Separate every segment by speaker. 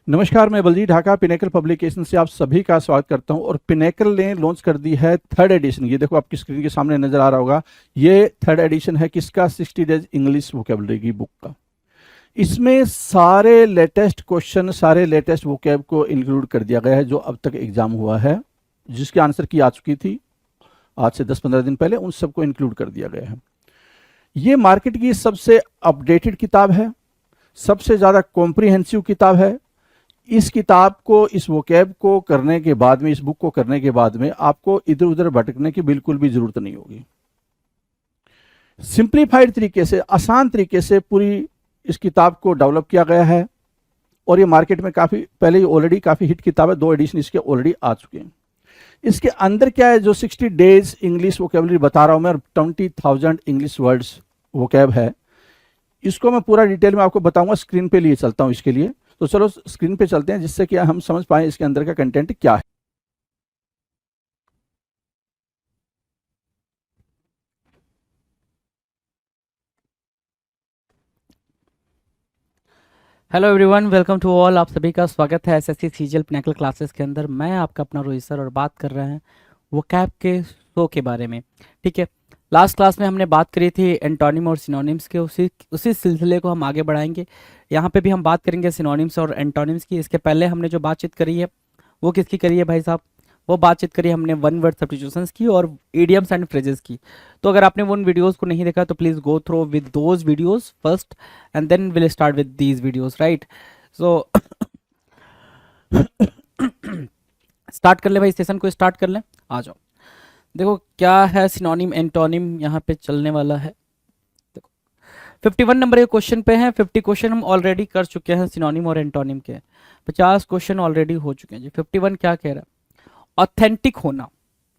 Speaker 1: नमस्कार, मैं Baljeet Dhaka pinnacle publication से आप सभी का स्वागत करता हूं। और पिनेकल ने लॉन्च कर दी है थर्ड एडिशन। ये देखो आपकी स्क्रीन के सामने नजर आ रहा होगा। ये थर्ड एडिशन है किसका? 60 डेज इंग्लिश वोकेबलरी की बुक का। इसमें सारे लेटेस्ट क्वेश्चन, सारे लेटेस्ट वोकेब को इंक्लूड कर दिया गया है जो अब तक एग्जाम हुआ है, जिसकी आंसर की आ चुकी थी आज से 10-15 दिन पहले, उन सबको इंक्लूड कर दिया गया है। ये मार्केट की सबसे अपडेटेड किताब है, सबसे ज़्यादा कॉम्प्रिहेंसिव किताब है। इस किताब को, इस वोकैब को करने के बाद में, इस बुक को करने के बाद में आपको इधर उधर भटकने की बिल्कुल भी जरूरत नहीं होगी। सिंप्लीफाइड तरीके से, आसान तरीके से पूरी इस किताब को डेवलप किया गया है। और ये मार्केट में काफ़ी पहले ही ऑलरेडी काफ़ी हिट किताब है, 2 एडिशन इसके ऑलरेडी आ चुके हैं। इसके अंदर क्या है, जो 60 डेज इंग्लिश वोकेबलरी बता रहा हूं मैं, 20,000 इंग्लिश वर्ड्स वोकैब है, इसको मैं पूरा डिटेल में आपको बताऊंगा। स्क्रीन पे लिए चलता हूं इसके लिए, तो चलो स्क्रीन पे चलते हैं जिससे कि हम समझ पाए इसके अंदर का कंटेंट क्या है।
Speaker 2: Hello everyone, welcome to all. आप सभी का स्वागत है एसएससी सीजीएल पिनेकल क्लासेस के अंदर। मैं आपका अपना रोहित सर और बात कर रहे हैं वोकैब के शो के बारे में। ठीक है, लास्ट क्लास में हमने बात करी थी एंटोनिम और सिनोनिम्स के, उसी सिलसिले को हम आगे बढ़ाएंगे। यहाँ पे भी हम बात करेंगे सिनोनिम्स और एंटोनिम्स की। इसके पहले हमने जो बातचीत करी है वो किसकी करी है भाई साहब? वो बातचीत करी हमने वन वर्ड सब्स्टिट्यूशंस की और इडियम्स एंड फ्रेजेस की। तो अगर आपने उन वीडियोस को नहीं देखा तो please go through with those videos first and then will start with these videos, right? So start कर ले भाई, सेशन को स्टार्ट कर लें। आ जाओ, देखो क्या है सिनोनिम एंटोनिम यहाँ पे चलने वाला है। देखो 51 नंबर के क्वेश्चन पे हैं। 50 क्वेश्चन हम ऑलरेडी कर चुके हैं सिनोनिम और एंटोनिम के। 50 क्वेश्चन ऑलरेडी हो चुके हैं जी। 51 क्या कह रहा है? ऑथेंटिक होना।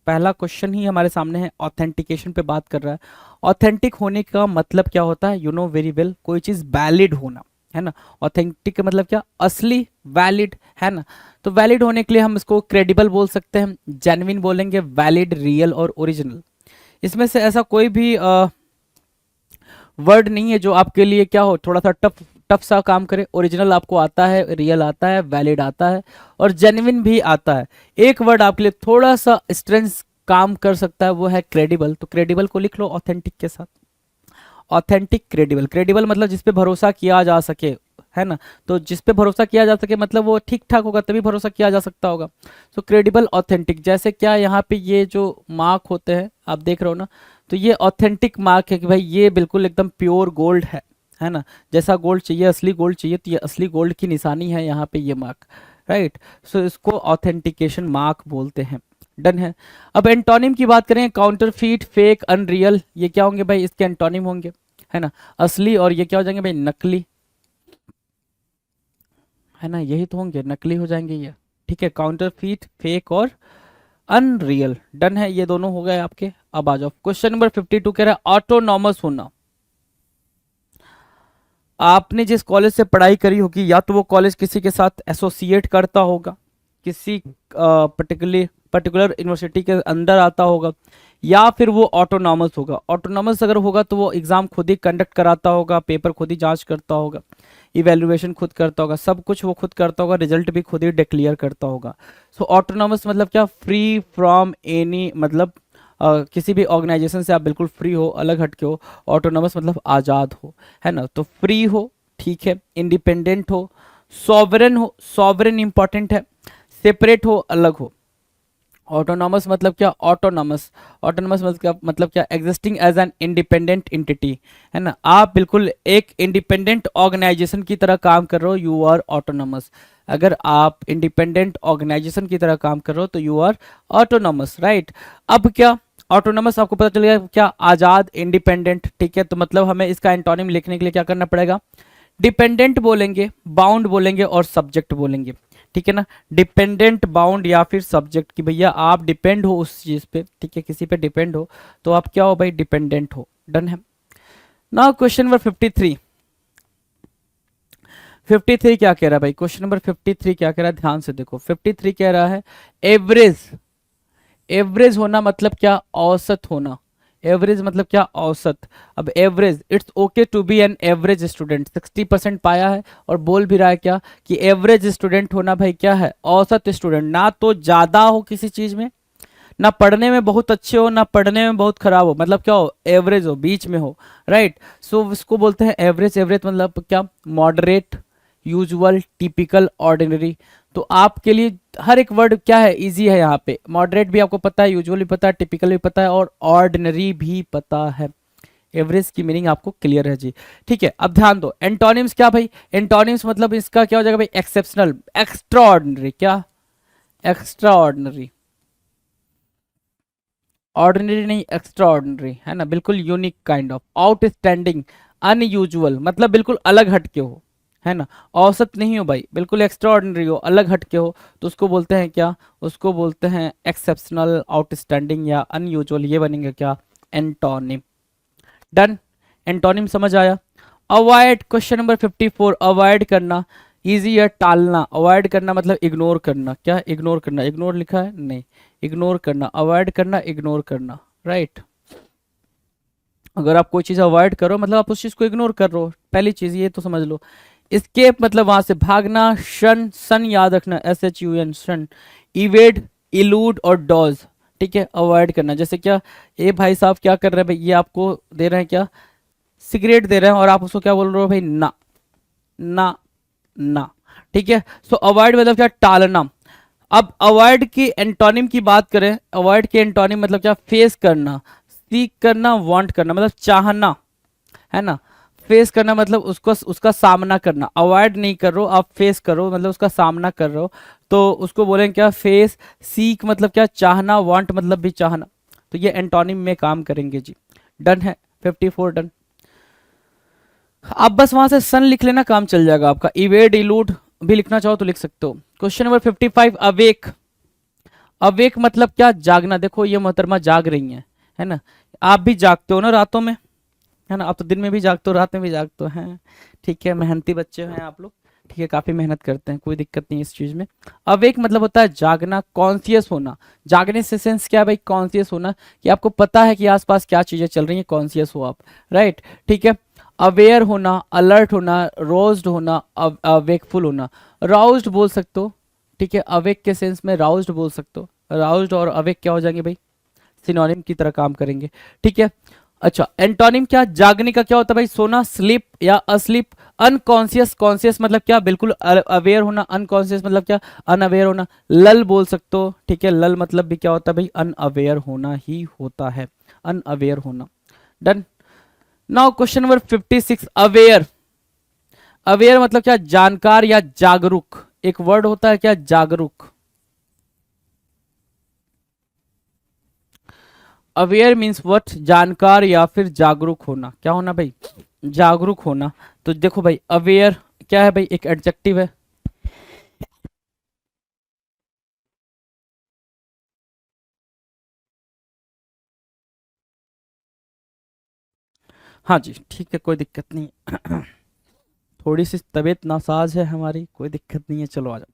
Speaker 2: पहला क्वेश्चन ही हमारे सामने है, ऑथेंटिकेशन पे बात कर रहा है। ऑथेंटिक होने का मतलब क्या होता है? यू नो वेरी वेल, कोई चीज़ वैलिड होना, है ना। ऑथेंटिक का मतलब क्या? असली, वैलिड, है ना। तो वैलिड होने के लिए हम इसको क्रेडिबल बोल सकते हैं, जेन्युइन बोलेंगे, वैलिड, रियल और ओरिजिनल। इसमें से ऐसा कोई भी वर्ड नहीं है जो आपके लिए क्या हो, थोड़ा सा टफ टफ सा काम करे। ओरिजिनल आपको आता है, रियल आता है, वैलिड आता है और जेन्युइन भी आता है। एक वर्ड आपके लिए थोड़ा सा स्ट्रेंथ काम कर सकता है, वो है क्रेडिबल। तो क्रेडिबल को लिख लो ऑथेंटिक के साथ। Authentic, credible. क्रेडिबल मतलब जिस पे भरोसा किया जा सके, है ना। तो जिस पे भरोसा किया जा सके मतलब वो ठीक ठाक होगा तभी भरोसा किया जा सकता होगा। तो क्रेडिबल, ऑथेंटिक। जैसे क्या यहाँ पे ये जो मार्क होते हैं आप देख रहे हो ना, तो ये ऑथेंटिक मार्क है कि भाई ये बिल्कुल एकदम प्योर गोल्ड है ना। जैसा गोल्ड चाहिए, असली गोल्ड चाहिए, तो ये असली गोल्ड की निशानी है यहाँ पे ये मार्क, राइट। सो इसको ऑथेंटिकेशन मार्क बोलते हैं। डन है। अब एंटोनिम की बात करें, काउंटरफीट, फेक, अनरियल, ये क्या होंगे भाई? इसके एंटोनिम होंगे, है ना। असली और ये क्या हो जाएंगे भाई? नकली, है ना। यही तो होंगे, नकली हो जाएंगे ये। ठीक है, काउंटरफीट, फेक और अनरियल। डन है, ये दोनों हो गए आपके। अब आ जाओ क्वेश्चन नंबर 52 कह रहा है ऑटोनॉमस होना। आपने जिस कॉलेज से पढ़ाई करी होगी, या तो वो कॉलेज किसी के साथ एसोसिएट करता होगा, किसी पर्टिकुलर यूनिवर्सिटी के अंदर आता होगा, या फिर वो ऑटोनॉमस होगा। ऑटोनॉमस अगर होगा तो वो एग्जाम खुद ही कंडक्ट कराता होगा, पेपर खुद ही जांच करता होगा, इवेल्युएशन खुद करता होगा, सब कुछ वो खुद करता होगा, रिजल्ट भी खुद ही डिक्लेयर करता होगा। सो ऑटोनॉमस मतलब क्या? फ्री फ्रॉम एनी, मतलब किसी भी ऑर्गेनाइजेशन से आप बिल्कुल फ्री हो, अलग हटके हो। ऑटोनॉमस मतलब आज़ाद हो, है ना। तो फ्री हो, ठीक है, इंडिपेंडेंट हो, सॉवरेन हो, सॉवरेन इंपॉर्टेंट है, सेपरेट हो, अलग हो। ऑटोनॉमस मतलब क्या? ऑटोनॉमस, ऑटोनॉमस मतलब क्या? Existing as an independent entity, है ना। आप बिल्कुल एक इंडिपेंडेंट ऑर्गेनाइजेशन की तरह काम कर रहे हो, यू आर ऑटोनॉमस। अगर आप इंडिपेंडेंट ऑर्गेनाइजेशन की तरह काम कर रहे हो तो यू आर ऑटोनॉमस, राइट। अब क्या ऑटोनॉमस आपको पता चल गया क्या? आज़ाद, इंडिपेंडेंट, ठीक है। तो मतलब हमें इसका एंटोनिम लिखने के लिए क्या करना पड़ेगा? डिपेंडेंट बोलेंगे, बाउंड बोलेंगे और सब्जेक्ट बोलेंगे, ठीक है ना। डिपेंडेंट, बाउंड या फिर सब्जेक्ट, कि भैया आप डिपेंड हो उस चीज पे, ठीक है, किसी पे डिपेंड हो तो आप क्या हो भाई? डिपेंडेंट हो। डन है। Now question number 53। 53 क्या कह रहा है भाई? क्वेश्चन नंबर 53 क्या कह रहा है? ध्यान से देखो। 53 कह रहा है एवरेज। एवरेज होना मतलब क्या? औसत होना। एवरेज मतलब क्या, औसत। अब average, it's okay to be an average student, 60% पाया है और बोल भी रहा है क्या कि एवरेज स्टूडेंट होना भाई क्या है, औसत स्टूडेंट, ना तो ज्यादा हो किसी चीज में, ना पढ़ने में बहुत अच्छे हो, ना पढ़ने में बहुत खराब हो, मतलब क्या हो, एवरेज हो, बीच में हो, राइट। सो इसको बोलते हैं एवरेज। एवरेज मतलब क्या, मॉडरेट, यूजुअल, टिपिकल, ऑर्डिनरी। तो आपके लिए हर एक वर्ड क्या है, इजी है यहाँ पे। मॉडरेट भी आपको पता है, यूजुअल भी पता है, टिपिकल भी पता है और ऑर्डिनरी भी पता है। एवरेज की मीनिंग आपको क्लियर है जी। ठीक है, अब ध्यान दो, एंटोनिम्स क्या भाई, एंटोनिम्स मतलब इसका क्या हो जाएगा भाई, एक्सेप्शनल, एक्स्ट्रा ऑर्डिनरी, क्या, एक्स्ट्रा ऑर्डिनरी, ऑर्डिनरी नहीं, एक्स्ट्रा ऑर्डिनरी, है ना, बिल्कुल unique kind of, outstanding, unusual मतलब बिल्कुल अलग हटके हो, है ना, औसत नहीं हो भाई, बिल्कुल एक्स्ट्रा ऑर्डिनरी हो, अलग हटके हो, तो उसको बोलते हैं क्या, उसको बोलते हैं एक्सेप्शनल, आउटस्टैंडिंग या अनयूजुअल, ये बनेंगे क्या, एंटोनिम। डन, एंटोनिम समझ आया। अवॉइड, क्वेश्चन नंबर 54, अवॉइड करना, इजी है, टालना, अवॉइड करना मतलब इग्नोर करना, क्या, इग्नोर करना, इग्नोर लिखा है नहीं, इग्नोर करना, अवॉइड करना, इग्नोर करना, राइट। अगर आप कोई चीज अवॉइड करो मतलब आप उस चीज को इग्नोर कर रहे हो, पहली चीज ये तो समझ लो। स्केप मतलब वहां से भागना, शन, सन याद रखना, SHUN, शन, इवेड, इलूड और डॉज, ठीक है, अवॉइड करना। जैसे क्या, ए भाई साहब क्या कर रहे हैं भाई, ये आपको दे रहे हैं क्या, सिगरेट दे रहे हैं और आप उसको क्या बोल रहे हो भाई, ना, ना, ना, ठीक है। सो अवॉइड मतलब क्या, टालना। अब अवॉइड की एंटोनिम की बात करें, अवॉइड के एंटोनिम मतलब क्या, फेस करना, सीक करना, वांट करना मतलब चाहना, है ना, फेस करना मतलब उसको, उसका सामना करना, अवॉइड नहीं कर रहे हो आप, फेस करो मतलब उसका सामना कर रहे हो, तो उसको बोलेंगे क्या, फेस। सीक मतलब क्या, चाहना, वांट मतलब भी चाहना, तो ये एंटोनिम में काम करेंगे जी। डन है, 54 डन। आप बस वहां से सन लिख लेना, काम चल जाएगा आपका। इवेड, इलूड भी लिखना चाहो तो लिख सकते हो। क्वेश्चन नंबर 55, अवेक, अवेक मतलब क्या, जागना। देखो ये मोहतरमा जाग रही है ना, आप भी जागते हो ना रातों में, है ना, आप तो दिन में भी जागते हो, रात में भी जागते हो, हैं, ठीक है, मेहनती बच्चे हैं आप लोग, ठीक है, काफी मेहनत करते हैं, कोई दिक्कत नहीं इस चीज में। अवेक मतलब होता है जागना, कॉन्सियस होना, जागने से सेंस क्या है भाई, कॉन्सियस होना, कि आपको पता है कि आसपास क्या चीजें चल रही हैं, कॉन्सियस हो आप, राइट, ठीक है। अवेयर होना, अलर्ट होना, रोज्ड होना, अवेकफुल होना, राउज्ड बोल सकते हो, ठीक है, अवेक के सेंस में राउज्ड बोल सकते हो, राउज्ड और अवेक क्या हो जाएंगे भाई, सिनोनिम की तरह काम करेंगे, ठीक है। अच्छा, एंटोनिम क्या, जागने का क्या होता है भाई, सोना, स्लीप या अस्लीप। अनकॉन्शियस, कॉन्शियस मतलब क्या, बिल्कुल अवेयर होना, अनकॉन्शियस मतलब क्या, अनअवेयर होना। लल बोल सकते हो, ठीक है, लल मतलब भी क्या होता है भाई, अनअवेयर होना ही होता है, अनअवेयर होना। Done. Now question number 56, aware, aware मतलब क्या, जानकार या जागरूक, एक वर्ड होता है क्या, जागरूक। अवेयर मीन्स व्हाट, जानकार या फिर जागरूक होना, क्या होना भाई, जागरूक होना। तो देखो भाई अवेयर क्या है भाई, एक एडजेक्टिव है, हाँ जी, ठीक है, कोई दिक्कत नहीं है। थोड़ी सी तबीयत नासाज है हमारी, कोई दिक्कत नहीं है, चलो आ जाओ।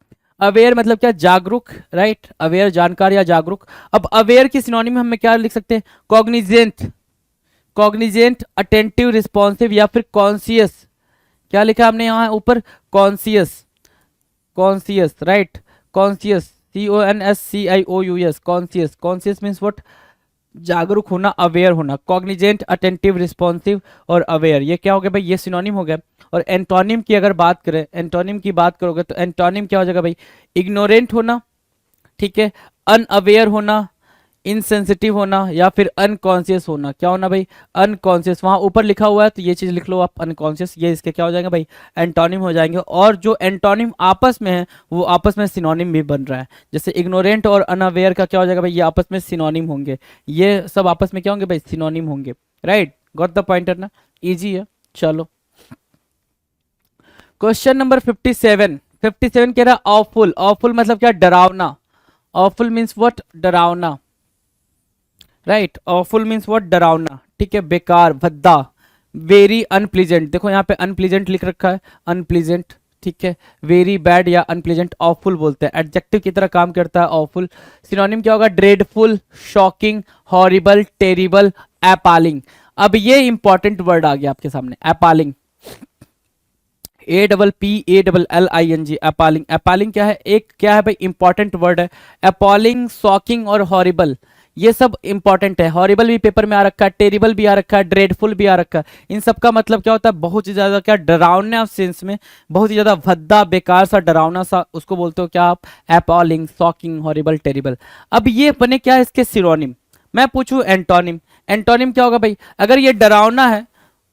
Speaker 2: अवेयर मतलब क्या, जागरूक, राइट, अवेयर जानकार या जागरूक। अब अवेयर की सिनोनिम हम क्या लिख सकते हैं, कॉग्निजेंट, कॉग्निजेंट, अटेंटिव, रिस्पॉन्सिव या फिर कॉन्सियस। क्या लिखा हमने यहाँ ऊपर, conscious, conscious, right, conscious, CONSCIOUS, conscious, conscious means what, जागरूक होना, अवेयर होना। कॉग्निजेंट, अटेंटिव, रिस्पॉन्सिव और अवेयर, ये क्या हो गया भाई, ये सिनोनिम हो गया। और एंटोनिम की अगर बात करें, एंटोनिम की बात करोगे तो एंटोनिम क्या हो जाएगा भाई, इग्नोरेंट होना, ठीक है, अनअवेयर होना, इनसेंसिटिव होना या फिर अनकॉन्शियस होना। क्या होना भाई, अनकॉन्शियस, वहां ऊपर लिखा हुआ है तो ये चीज लिख लो आप, अनकॉन्शियस, ये इसके क्या हो जाएंगे भाई, एंटोनिम हो जाएंगे। और जो एंटोनिम आपस में है वो आपस में सिनोनिम भी बन रहा है, जैसे इग्नोरेंट और अनअवेयर का क्या हो जाएगा भाई, ये आपस में सिनोनिम होंगे, ये सब आपस में क्या होंगे भाई, सिनोनिम होंगे, राइट, गॉट द पॉइंटर ना, इजी है। चलो क्वेश्चन नंबर 57, 57 कह रहा ऑफुल, ऑफुल मतलब क्या, डरावना, ऑफुल मीन्स व्हाट, डरावना, राइट, ऑफुल मीन्स व्हाट, डरावना, ठीक है, बेकार, भद्दा। वेरी अनप्लीजेंट, देखो यहाँ पे अनप्लीजेंट लिख रखा है, अनप्लीजेंट, ठीक है, वेरी बैड या अनप्लीजेंट ऑफुल बोलते हैं, एडजेक्टिव की तरह काम करता है ऑफुल। सिनोनिम क्या होगा, ड्रेडफुल, शॉकिंग, हॉरिबल, टेरिबल, एपालिंग। अब ये इंपॉर्टेंट वर्ड आ गया आपके सामने, एपालिंग, APPALLING, एपालिंग। एपालिंग क्या है? एक क्या है भाई, इंपॉर्टेंट वर्ड है। अपॉलिंग, शॉकिंग और हॉरिबल, ये सब इंपॉर्टेंट है। हॉरिबल भी पेपर में आ रखा है, टेरिबल भी आ रखा है, ड्रेडफुल भी आ रखा है। इन सब का मतलब क्या होता है? बहुत ही ज्यादा क्या, डरावना सेंस में, बहुत ही ज्यादा भद्दा, बेकार सा, डरावना सा, उसको बोलते हो क्या आप? Appalling, shocking, horrible, terrible. अब ये बने क्या इसके सिनोनिम। मैं पूछूं एंटोनिम, एंटोनिम क्या होगा भाई? अगर ये डरावना है,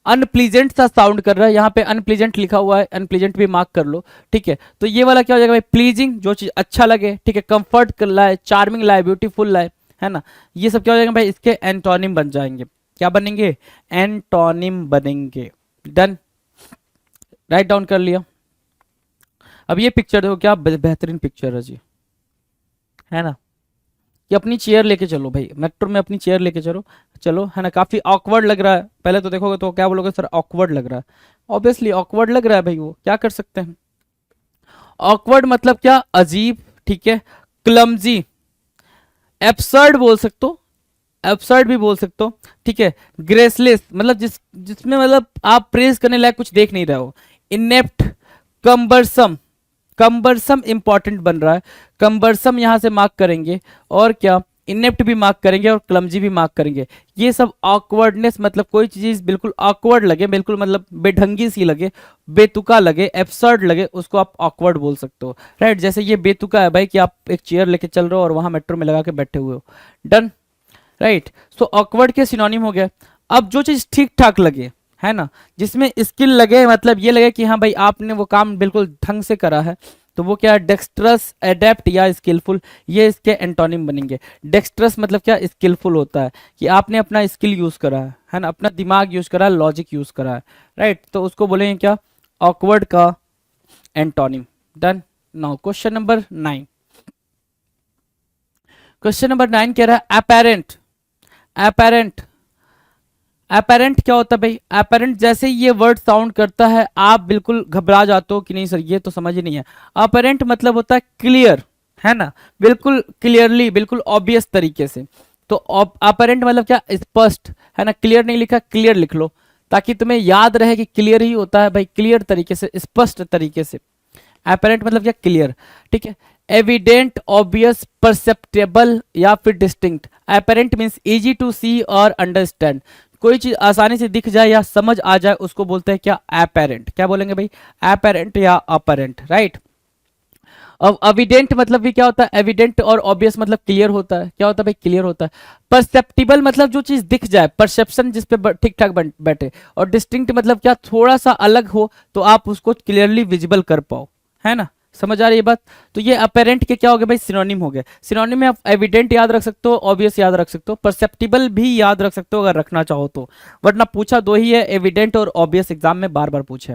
Speaker 2: अनप्लीजेंट सा साउंड कर रहा है, यहाँ पे अनप्लीजेंट लिखा हुआ है, अनप्लीजेंट भी मार्क कर लो, ठीक है। तो ये वाला क्या हो जाएगा भाई? प्लीजिंग, जो चीज अच्छा लगे, ठीक है, कंफर्ट लाए, चार्मिंग लाए, ब्यूटीफुल लाए, है ना। ये सब क्या हो जाएगा भाई? इसके एंटोनिम बन जाएंगे। क्या बनेंगे? एंटोनिम बनेंगे। डन, राइट डाउन कर लिया। अब ये पिक्चर देखो, क्या बेहतरीन पिक्चर है जी, है ना। कि अपनी चेयर लेके चलो भाई, मेट्रो में अपनी चेयर लेके चलो, चलो, है ना। काफी ऑकवर्ड लग रहा है, पहले तो देखोगे तो क्या बोलोगे? सर ऑकवर्ड लग रहा है। ऑब्वियसली ऑकवर्ड लग रहा है भाई, वो क्या कर सकते हैं। ऑकवर्ड मतलब क्या? अजीब, ठीक है। क्लमजी, एब्सर्ड बोल सकते हो, एब्सर्ड भी बोल सकते हो, ठीक है। ग्रेसलेस मतलब जिसमें मतलब आप प्रेज करने लायक कुछ देख नहीं रहे हो। इनेप्ट, कम्बरसम, कम्बरसम इंपॉर्टेंट बन रहा है, कम्बरसम यहां से मार्क करेंगे। और क्या? इनेप्ट भी मार्क करेंगे और क्लमजी भी मार्क करेंगे। ये सब ऑकवर्डनेस, मतलब कोई चीज बिल्कुल ऑकवर्ड लगे, बिल्कुल मतलब बेढंगी सी लगे, बेतुका लगे, एब्सर्ड लगे, उसको आप ऑकवर्ड बोल सकते हो, राइट। जैसे ये बेतुका है भाई कि आप एक चेयर लेके चल रहे हो और वहां मेट्रो में लगा के बैठे हुए हो। Done, right. सो ऑकवर्ड के सिनोनिम हो गया। अब जो चीज ठीक ठाक लगे, है ना, जिसमें स्किल लगे, मतलब ये लगे कि हाँ भाई आपने वो काम बिल्कुल ढंग से करा है, तो वो क्या है? डेक्स्ट्रस, एडेप्ट या स्किलफुल, ये इसके एंटोनिम बनेंगे। डेक्स्ट्रस मतलब क्या? स्किलफुल होता है, कि आपने अपना स्किल यूज करा है ना, अपना दिमाग यूज करा है, लॉजिक यूज करा है, राइट। तो उसको बोलेंगे क्या? ऑकवर्ड का antonym. Done. Now question number 9, question number 9 कह रहा है अपेरेंट। अपेरेंट, अपेरेंट क्या होता है भाई? अपेरेंट जैसे ही ये वर्ड साउंड करता है, आप बिल्कुल घबरा जाते हो कि नहीं सर ये तो समझ ही नहीं है। अपेरेंट मतलब होता है क्लियर, है ना, बिल्कुल क्लियरली, बिल्कुल ऑब्वियस तरीके से। तो अपेरेंट मतलब क्या? स्पष्ट, है ना। क्लियर नहीं लिखा, क्लियर लिख लो, ताकि तुम्हें याद रहे कि क्लियर ही होता है भाई, क्लियर तरीके से, स्पष्ट तरीके से। अपेरेंट मतलब क्या? क्लियर, ठीक है। एविडेंट, ऑब्वियस, परसेप्टेबल या फिर distinct. Apparent means easy to see और अंडरस्टैंड, कोई चीज आसानी से दिख जाए या समझ आ जाए, उसको बोलते हैं क्या? अपेरेंट। क्या बोलेंगे भाई? अपेरेंट या अपरेंट, राइट। अब एविडेंट मतलब भी क्या होता है? एविडेंट और ऑब्वियस मतलब क्लियर होता है। क्या होता है भाई? क्लियर होता है। परसेप्टिबल मतलब जो चीज दिख जाए, परसेप्शन जिस पे ठीक ठाक बैठे। और डिस्टिंक्ट मतलब क्या? थोड़ा सा अलग हो तो आप उसको क्लियरली विजिबल कर पाओ, है ना। समझ आ रही है बात? तो ये अपेरेंट के क्या हो गए भाई? सिनोनिम हो गए। सिनोनिम में आप एविडेंट याद रख सकते हो, ऑब्वियस याद रख सकते हो, परसेप्टिबल भी याद रख सकते हो अगर रखना चाहो तो, वरना पूछा दो ही है, एविडेंट और ऑब्वियस एग्जाम में बार बार पूछे।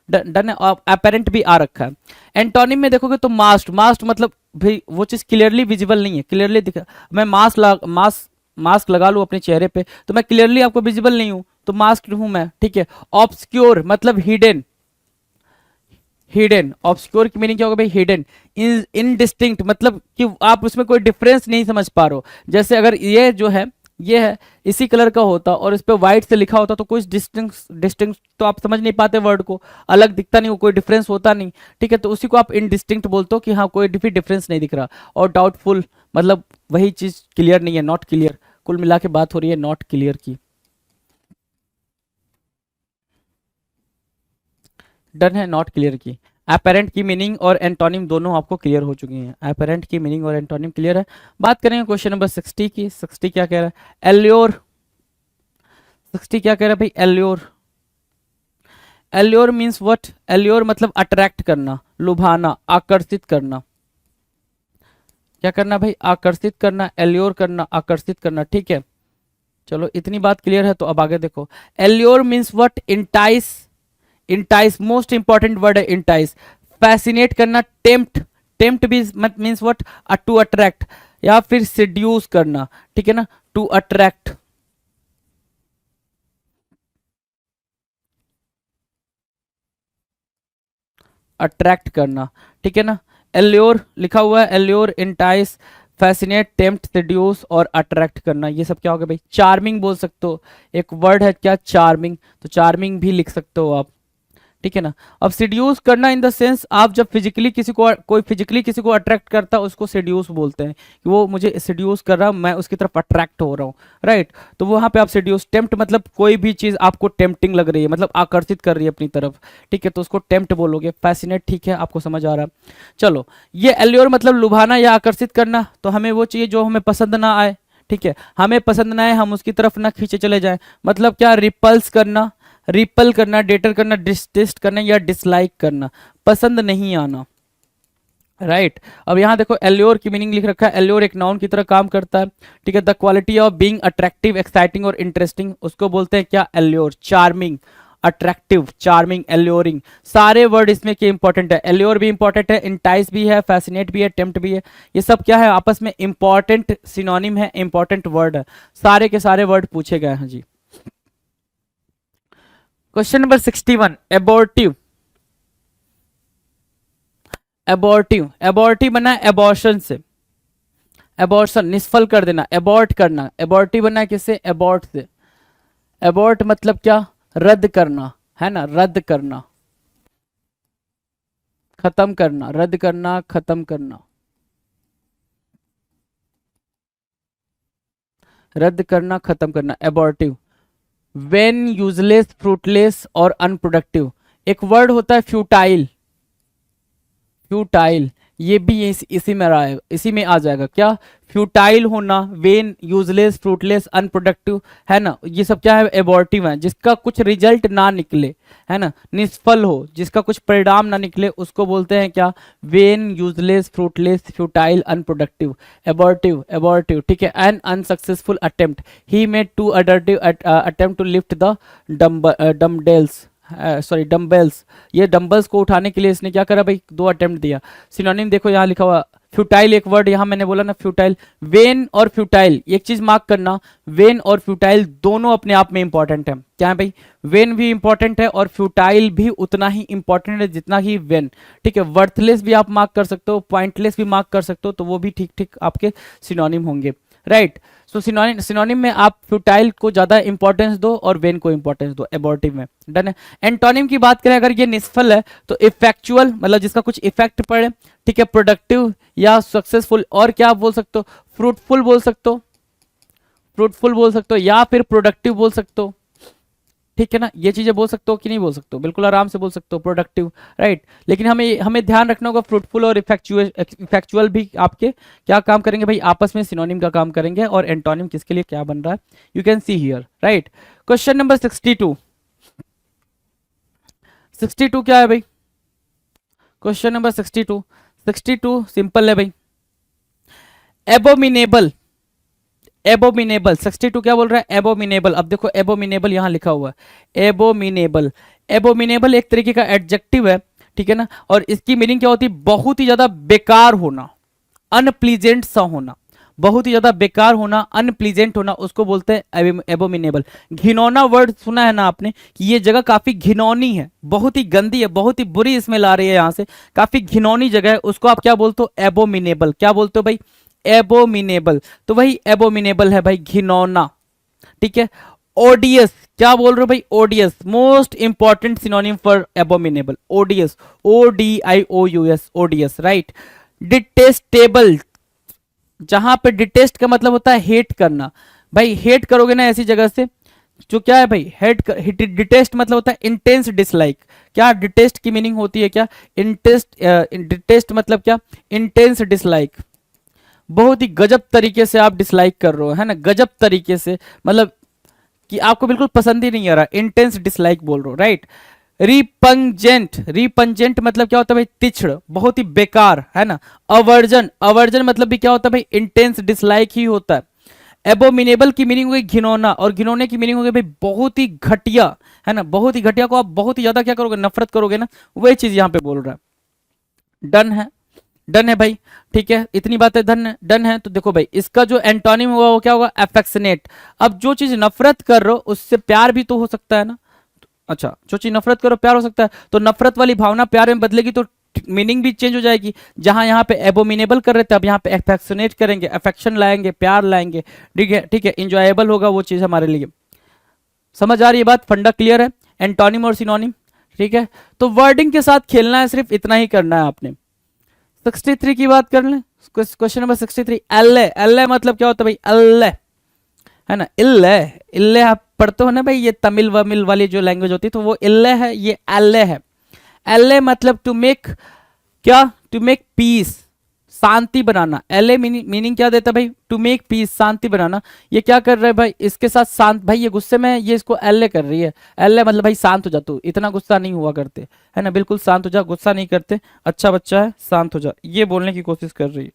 Speaker 2: डन है। अपेरेंट भी आ रखा है। एंटोनिम में देखोगे तो मास्ट, मास्ट मतलब भाई वो चीज क्लियरली विजिबल नहीं है, क्लियरली दिखा। मैं मास्क लगा लूं अपने चेहरे पे तो मैं क्लियरली आपको विजिबल नहीं हूं, तो मास्क हूं मैं, ठीक है। ऑब्सक्योर मतलब हिडन, हिडन, ऑब्सक्योर की मीनिंग क्या होगा भाई? हिडन। इनडिस्टिंक्ट मतलब कि आप उसमें कोई डिफरेंस नहीं समझ पा रहे हो। जैसे अगर ये जो है, ये है, इसी कलर का होता और इस पे व्हाइट से लिखा होता तो कुछ डिस्टिंक्ट तो आप समझ नहीं पाते, वर्ड को अलग दिखता नहीं, वो कोई डिफरेंस होता नहीं, ठीक है। तो उसी को आप इनडिस्टिंक्ट बोलते हो कि हाँ कोई भी डिफरेंस नहीं दिख रहा। और डाउटफुल मतलब वही चीज क्लियर नहीं है, नॉट क्लियर। कुल मिला के बात हो रही है नॉट क्लियर की। डन है, नॉट क्लियर की। अपेरेंट की मीनिंग और एंटोनिम दोनों आपको क्लियर हो चुकी हैं। अपेरेंट की मीनिंग और एंटोनिम क्लियर है। बात करेंगे क्वेश्चन नंबर 60 की। 60 क्या कह रहा है? एल्योर। 60 क्या कह रहा है भाई? Allure. Allure means what? Allure मतलब अट्रैक्ट करना, लुभाना, आकर्षित करना। क्या करना भाई? आकर्षित करना, एल्योर करना, आकर्षित करना, ठीक है। चलो इतनी बात क्लियर है, तो अब आगे देखो। Allure means what? Entice, entice most important word है, इंटाइस। फैसिनेट करना, टेम्प्ट, टेम्प्ट भी मीन्स व्हाट? टू अट्रैक्ट या फिर सिड्यूस करना, ठीक है ना, टू अट्रैक्ट। अट्रैक्ट करना, ठीक है ना। एल्योर लिखा हुआ है, allure, entice, fascinate, tempt, seduces और अट्रैक्ट करना, ये सब क्या होगा भाई? चार्मिंग बोल सकते हो, एक वर्ड है क्या? चार्मिंग, तो चार्मिंग भी लिख सकते हो आप, ठीक है ना। अब सेड्यूस करना इन द सेंस, आप जब फिजिकली किसी को, कोई फिजिकली किसी को अट्रैक्ट करता है उसको सेड्यूस बोलते हैं, कि वो मुझे सेड्यूस कर रहा, मैं उसकी तरफ अट्रैक्ट हो रहा हूँ, राइट। तो वहाँ पे आप सेड्यूस, टेम्प्ट मतलब कोई भी चीज़ आपको टेम्पटिंग लग रही है, मतलब आकर्षित कर रही है अपनी तरफ, ठीक है, तो उसको टेम्प्ट बोलोगे। फैसिनेट, ठीक है, आपको समझ आ रहा है। चलो, ये एल्योर मतलब लुभाना या आकर्षित करना, तो हमें वो चाहिए जो हमें पसंद ना आए, ठीक है, हमें पसंद ना आए, हम उसकी तरफ ना खींचे चले जाएं, मतलब क्या? रिपल्स करना, रिपल करना, डेटर करना, डिस्टेस्ट करना या डिसलाइक करना, पसंद नहीं आना, राइट। अब यहाँ देखो एल्योर की मीनिंग लिख रखा है, एल्योर एक नाउन की तरह काम करता है, ठीक है। The quality of being attractive, exciting और इंटरेस्टिंग, उसको बोलते हैं क्या? Allure. Charming, attractive, charming, alluring, सारे वर्ड इसमें के इंपॉर्टेंट है। एल्योर भी इंपॉर्टेंट है, इंटाइस भी है, फैसिनेट भी है, टेम्प्ट भी है, ये सब क्या है? आपस में इंपॉर्टेंट सिनोनिम है, इंपॉर्टेंट वर्ड है, सारे के सारे वर्ड पूछे गए हैं जी। Question number 61, abortive. Abortive, abortive बना है एबॉर्शन से, एबॉर्शन निष्फल कर देना, एबॉर्ट करना, एबॉर्टिव बना है किससे? एबॉर्ट से। एबॉर्ट मतलब क्या? रद्द करना, है ना, रद्द करना, खत्म करना, रद्द करना, खत्म करना, रद्द करना, खत्म करना, एबॉर्टिव। वेन यूजलेस, फ्रूटलेस और अनप्रोडक्टिव, एक वर्ड होता है फ्यूटाइल, फ्यूटाइल, ये भी इसी में रहा है, इसी में आ जाएगा क्या? फ्यूटाइल होना, वेन, यूजलेस, फ्रूटलेस, अनप्रोडक्टिव, है ना, ये सब क्या है? एबॉर्टिव है, जिसका कुछ रिजल्ट ना निकले, है ना, निष्फल हो, जिसका कुछ परिणाम ना निकले, उसको बोलते हैं क्या? Vain, useless, fruitless, futile, unproductive, abortive, abortive, ठीक है। An unsuccessful attempt, he made to abortive attempt to lift the dumbbells, sorry dumbbells, ये डम्बल्स को उठाने के लिए इसने क्या करा भाई? 2 अटेम्प्ट दिया। सिनोनिम देखो यहाँ लिखा हुआ, फ्यूटाइल एक वर्ड, यहाँ मैंने बोला ना फ्यूटाइल, वेन और फ्यूटाइल, एक चीज मार्क करना, वेन और फ्यूटाइल दोनों अपने आप में इंपॉर्टेंट है, क्या है भाई? वेन भी इंपॉर्टेंट है और फ्यूटाइल भी उतना ही इंपॉर्टेंट है जितना ही वेन, ठीक है। वर्थलेस भी आप मार्क कर सकते हो, पॉइंटलेस भी मार्क कर सकते हो, तो वो भी ठीक ठीक आपके सिनोनिम होंगे, राइट। सो सिनोनिम में आप फ्यूटाइल को ज्यादा इंपॉर्टेंस दो और वेन को इंपॉर्टेंस दो, एबॉर्टिव में, डन है। एंटोनिम की बात करें, अगर ये निष्फल है तो इफेक्चुअल मतलब जिसका कुछ इफेक्ट पड़े, ठीक है, प्रोडक्टिव या सक्सेसफुल, और क्या आप बोल सकते हो? फ्रूटफुल बोल सकते हो, फ्रूटफुल बोल सकते हो, या फिर प्रोडक्टिव बोल सकते हो, ठीक है ना। ये चीजें बोल सकते हो कि नहीं बोल सकते हो? बिल्कुल आराम से बोल सकते हो, प्रोडक्टिव, राइट। लेकिन हमें हमें ध्यान रखना होगा, फ्रूटफुल और इफेक्चुअल भी आपके क्या काम करेंगे भाई? आपस में सिनोनिम का काम करेंगे, और एंटोनिम किसके लिए क्या बन रहा है? You can see here, right. Question number 62, 62 क्या है भाई? क्वेश्चन नंबर 62, 62 सिंपल है भाई, एबोमिनेबल, एबोमिनेबल, 62 क्या बोल रहा है? एबोमिनेबल। अब देखो एबोमिनेबल यहाँ लिखा हुआ है, एबोमिनेबल, एबोमिनेबल एक तरीके का एडजेक्टिव है, ठीक है ना, और इसकी मीनिंग क्या होती है? बहुत ही ज्यादा बेकार होना, अनप्लीजेंट सा होना, बहुत ही ज्यादा बेकार होना, अनप्लीजेंट होना, उसको बोलते हैं एबोमिनेबल। घिनौना वर्ड सुना है ना आपने, कि ये जगह काफी घिनौनी है, बहुत ही गंदी है, बहुत ही बुरी स्मेल आ रही है यहाँ से, काफी घिनौनी जगह है, उसको आप क्या बोलते हो? एबोमिनेबल। क्या बोलते हो भाई? एबोमिनेबल। तो वही एबोमिनेबल है भाई, घिनौना, ठीक है। ओडियस, क्या बोल रहे हो भाई? ओडियस, most important synonym for abominable, ओडियस, ODIOUS, ओडियस, right. Detestable, जहां पे डिटेस्ट का मतलब होता है हेट करना, भाई हेट करोगे ना ऐसी जगह से, जो क्या है भाई? डिटेस्ट मतलब होता है इंटेंस डिसलाइक। क्या डिटेस्ट की मीनिंग होती है? क्या डिटेस्ट मतलब क्या? इंटेंस डिसलाइक, बहुत ही गजब तरीके से आप डिसलाइक कर रहे हो, है ना, गजब तरीके से, मतलब कि आपको बिल्कुल पसंद ही नहीं आ रहा, इंटेंस डिसलाइक बोल रहे हो, राइट। रिपंजेंट, रिपंजेंट मतलब क्या होता है भाई? तिछड़, बहुत ही बेकार, है ना। अवर्जन, अवर्जन मतलब भी क्या होता है भाई? इंटेंस डिसलाइक ही होता है। एबोमिनेबल की मीनिंग हो गई घिनौना, और घिनौने की मीनिंग हो गई भाई बहुत ही घटिया, है ना, बहुत ही घटिया को आप बहुत ही ज्यादा क्या करोगे? नफरत करोगे ना, वही चीज यहाँ पे बोल रहा है। डन है, डन है भाई, ठीक है, इतनी बातें डन डन है। तो देखो भाई, इसका जो एंटोनिम हुआ वो क्या होगा? एफेक्शनेट। अब जो चीज नफरत कर रहे हो उससे प्यार भी तो हो सकता है ना, अच्छा, जो चीज नफरत करो प्यार हो सकता है, तो नफरत वाली भावना प्यार में बदलेगी तो मीनिंग भी चेंज हो जाएगी। जहां यहाँ पे एबोमिनेबल कर रहे थे, अब यहाँ पे एफेक्शनेट करेंगे, अफेक्शन लाएंगे, प्यार लाएंगे। ठीक है, ठीक है, इंजॉयबल होगा वो चीज हमारे लिए। समझ आ रही है बात? फंडा क्लियर है? एंटोनिम और सिनोनिम, ठीक है। तो वर्डिंग के साथ खेलना है, सिर्फ इतना ही करना है आपने। 63 की बात कर लें, क्वेश्चन नंबर 63। अल्ले, अल्ले मतलब क्या होता है भाई? अल्ले, है ना, इल्ले, इल्ले आप पढ़ते हो ना भाई, ये तमिल वमिल वाली जो लैंग्वेज होती है, तो वो इल्ले है, ये अल्ले है। एले मतलब टू मेक, क्या? टू मेक पीस, शांति बनाना। एले मीनिंग क्या देता है भाई? टू मेक पीस, शांति बनाना। ये क्या कर रहा है भाई? इसके साथ शांत, भाई ये गुस्से में है, ये इसको एले कर रही है। एले मतलब भाई शांत हो जा, तू इतना गुस्सा नहीं हुआ करते, है ना, बिल्कुल शांत हो जा, गुस्सा नहीं करते, अच्छा बच्चा है, शांत हो जा, ये बोलने की कोशिश कर रही है।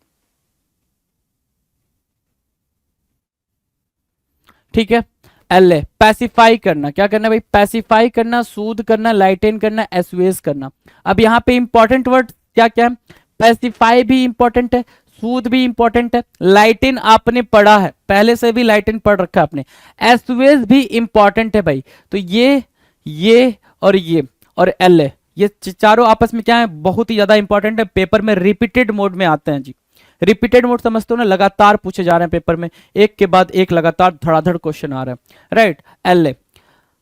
Speaker 2: ठीक है। एल, पैसिफाई करना, क्या करना भाई? पैसिफाई करना, सूद करना, लाइटेन करना, एसुएज करना। अब यहाँ पे इंपॉर्टेंट वर्ड क्या क्या है? पैसिफाई भी इंपॉर्टेंट है, सूद भी इंपॉर्टेंट है, लाइटेन आपने पढ़ा है, पहले से भी लाइटेन पढ़ रखा है आपने। एसुएज भी इंपॉर्टेंट है भाई। तो ये और एल, ये चारों आपस में क्या है? बहुत ही ज्यादा इंपॉर्टेंट है, पेपर में रिपीटेड मोड में आते हैं जी। रिपीटेड मोड समझते हो ना, लगातार पूछे जा रहे हैं पेपर में, एक के बाद एक लगातार धड़ाधड़ क्वेश्चन आ रहे हैं, राइट। एल,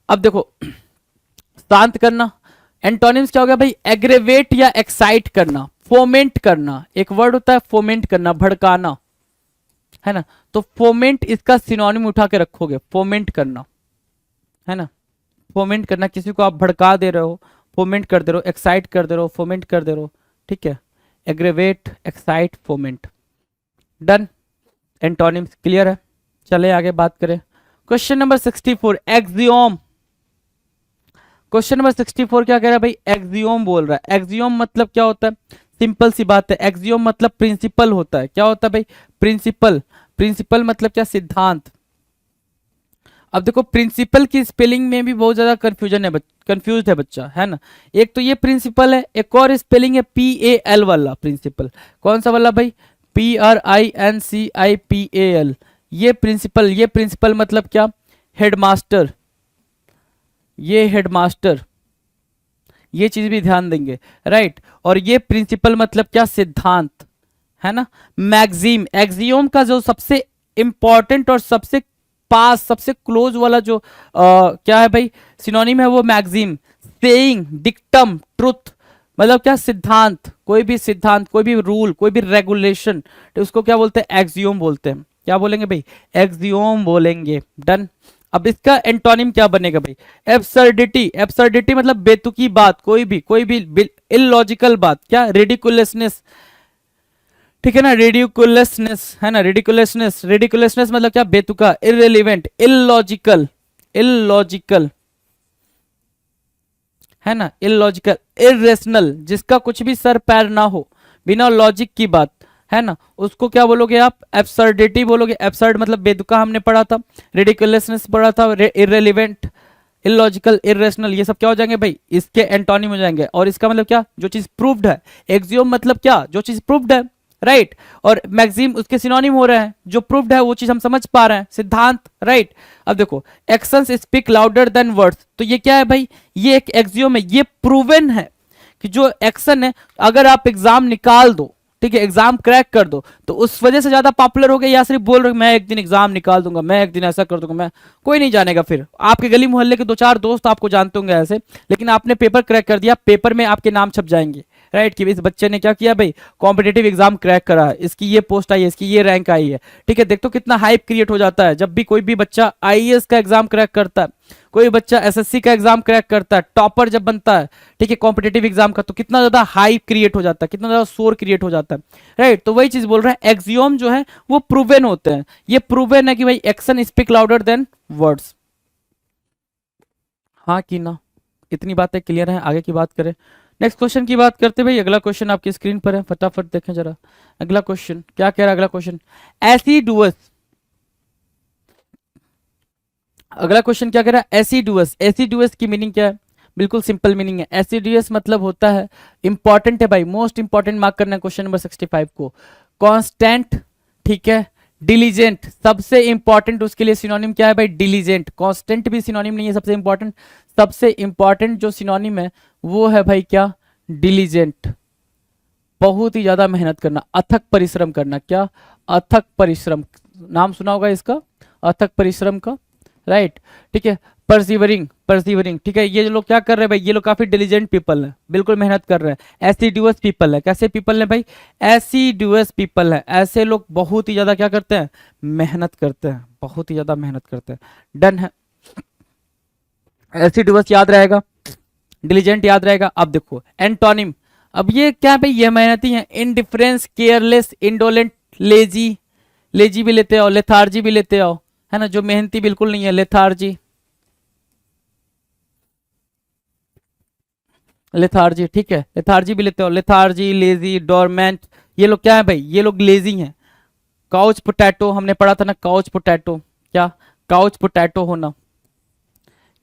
Speaker 2: अब देखो, शांत करना, एंटोनिम्स क्या हो गया भाई? एग्रेवेट या एक्साइट करना, फोमेंट करना, एक वर्ड होता है फोमेंट करना, भड़काना, है ना। तो फोमेंट इसका सिनोनिम उठा के रखोगे, फोमेंट करना, है ना, फोमेंट करना, किसी को आप भड़का दे रहे हो, फोमेंट कर दे रहे हो, एक्साइट कर दे रहे हो, फोमेंट कर दे रहे हो, ठीक है। Aggravate, excite, foment, done. Antonyms clear है? चले आगे बात करें। Question number 64, axiom. Question number 64 क्या कह रहा है भाई? एक्सियोम बोल रहा है। एक्सियोम मतलब क्या होता है? सिंपल सी बात है, एक्सियोम मतलब प्रिंसिपल होता है। क्या होता है भाई? प्रिंसिपल। प्रिंसिपल मतलब क्या? सिद्धांत। अब देखो, प्रिंसिपल की स्पेलिंग में भी बहुत ज्यादा कंफ्यूजन है, कंफ्यूज है बच्चा, है ना। एक तो ये प्रिंसिपल है, एक और स्पेलिंग है PAL वाला प्रिंसिपल। कौन सा वाला भाई? PRINCIPAL, ये प्रिंसिपल। ये प्रिंसिपल मतलब क्या? हेडमास्टर, ये हेडमास्टर, ये चीज भी ध्यान देंगे, राइट। और ये प्रिंसिपल मतलब क्या? सिद्धांत, है ना। मैक्सिम, एक्सियोम का जो सबसे इंपॉर्टेंट और सबसे पास, सबसे क्लोज वाला जो क्या है भाई? सिनोनिम है वो मैक्सिम। सेइंग, डिक्टम, ट्रुथ, मतलब क्या? सिद्धांत, कोई भी सिद्धांत, कोई भी रूल, कोई भी रेगुलेशन, तो उसको क्या बोलते हैं? एक्सियोम बोलते हैं। क्या बोलेंगे भाई? एक्सियोम बोलेंगे। डन। अब इसका एंटोनिम क्या बनेगा भाई? एब्सर्डिटी। एब्सर्डिटी मतलब बेतुकी बात, कोई भी इलॉजिकल बात, क्या? रिडिकुलसनेस, ठीक है ना, रेडिकुलसनेस, है ना, रेडिकुलसनेस। रेडिकुलसनेस मतलब क्या? बेतुका, इररिलेवेंट, इलॉजिकल, इलॉजिकल, है ना, इलॉजिकल, इरेशनल, जिसका कुछ भी सर पैर ना हो, बिना लॉजिक की बात, है ना, उसको क्या बोलोगे आप? एब्सर्डिटी बोलोगे। एब्सर्ड मतलब बेतुका हमने पढ़ा था, रेडिकुलसनेस पढ़ा था, इररिलेवेंट, इलॉजिकल, इरेशनल, ये सब क्या हो जाएंगे भाई? इसके एंटोनिम हो जाएंगे। और इसका मतलब क्या? जो चीज प्रूव्ड है। एक्सियोम मतलब क्या? जो चीज प्रूव्ड है, राइट। और मैक्सिम उसके सिनोनिम हो रहे हैं, जो प्रूव्ड है वो चीज हम समझ पा रहे हैं, सिद्धांत, राइट। अब देखो, actions speak louder than words, तो ये क्या है भाई? ये एक एक्सियोम है, ये प्रूवन है कि जो एक्शन है, अगर आप एग्जाम निकाल दो, ठीक है, एग्जाम क्रैक कर दो, तो उस वजह से ज्यादा पॉपुलर हो गए, या सिर्फ बोल रहे मैं एक दिन एग्जाम निकाल दूंगा, मैं एक दिन ऐसा कर दूंगा, मैं, कोई नहीं जानेगा। फिर आपके गली मोहल्ले के 2-4 दोस्त आपको जानते होंगे ऐसे, लेकिन आपने पेपर क्रैक कर दिया, पेपर में आपके नाम छप जाएंगे, राइट, कि इस बच्चे ने क्या किया भाई? कॉम्पिटेटिव एग्जाम क्रैक करा है, इसकी ये पोस्ट आई है, इसकी ये रैंक आई है, ठीक है। देखो कितना हाइप क्रिएट हो जाता है जब भी कोई भी बच्चा IAS का एग्जाम क्रैक करता है, कोई बच्चा SSC का एग्जाम क्रैक करता है, टॉपर जब बनता है, ठीक है, कॉम्पिटेटिव एग्जाम का, तो कितना ज्यादा हाइप क्रिएट हो जाता है, कितना ज्यादा शोर क्रिएट हो जाता है, राइट। तो वही चीज बोल रहा है, एक्सियोम जो है वो प्रूवन होते हैं। ये प्रूवन है कि भाई action speak louder than words. हाँ कि ना? इतनी बातें क्लियर है? आगे की बात करें, नेक्स्ट क्वेश्चन की बात करते भाई। अगला क्वेश्चन आपकी स्क्रीन पर है, फटाफट देखें जरा। अगला क्वेश्चन क्या कह रहा है? अगला क्वेश्चन एसिडुअस। अगला क्वेश्चन क्या कह रहा है? एसिडुअस। एसिडुअस की मीनिंग क्या है? बिल्कुल सिंपल मीनिंग है। एसिडुअस मतलब होता है, इंपॉर्टेंट है भाई, मोस्ट इंपॉर्टेंट, मार्क करना है क्वेश्चन नंबर 65 को। कांस्टेंट, ठीक है, डिलीजेंट, सबसे इंपॉर्टेंट उसके लिए सिनोनिम क्या है भाई? डिलीजेंट। कांस्टेंट भी सिनोनिम नहीं है, सबसे इंपॉर्टेंट जो सिनोनिम है वो है भाई क्या? डिलीजेंट। बहुत ही ज्यादा मेहनत करना, अथक परिश्रम करना। क्या? अथक परिश्रम। नाम सुना होगा इसका, अथक परिश्रम का, राइट? ठीक है। परसिवरिंग, परसिवरिंग, ठीक है। ये जो लोग क्या कर रहे हैं भाई, ये लोग काफी डिलीजेंट पीपल हैं, बिल्कुल मेहनत कर रहे हैं। एसिडुअस पीपल है। कैसे पीपल है भाई? एसिडुअस पीपल है। ऐसे लोग बहुत ही ज्यादा क्या करते हैं? मेहनत करते हैं, बहुत ही ज्यादा मेहनत करते हैं। डन है। एसिडुअस याद रहेगा, डिलीजेंट याद रहेगा। अब देखो एंटोनिम। अब ये क्या है भाई? ये मेहनती है। Indifference, careless, indolent, lazy, lazy भी लेते आओ, लेथार्जी भी लेते आओ, है ना? जो मेहनती बिल्कुल नहीं है, लेथार्जी, लेथार्जी, ठीक है। लेथार्जी भी लेते हो, लेथार्जी, लेजी, डोरमेंट। ये लोग क्या है भाई? ये लोग लेजी हैं। काउच पोटैटो हमने पढ़ा था ना, काउच पोटैटो। क्या? काउच पोटैटो होना।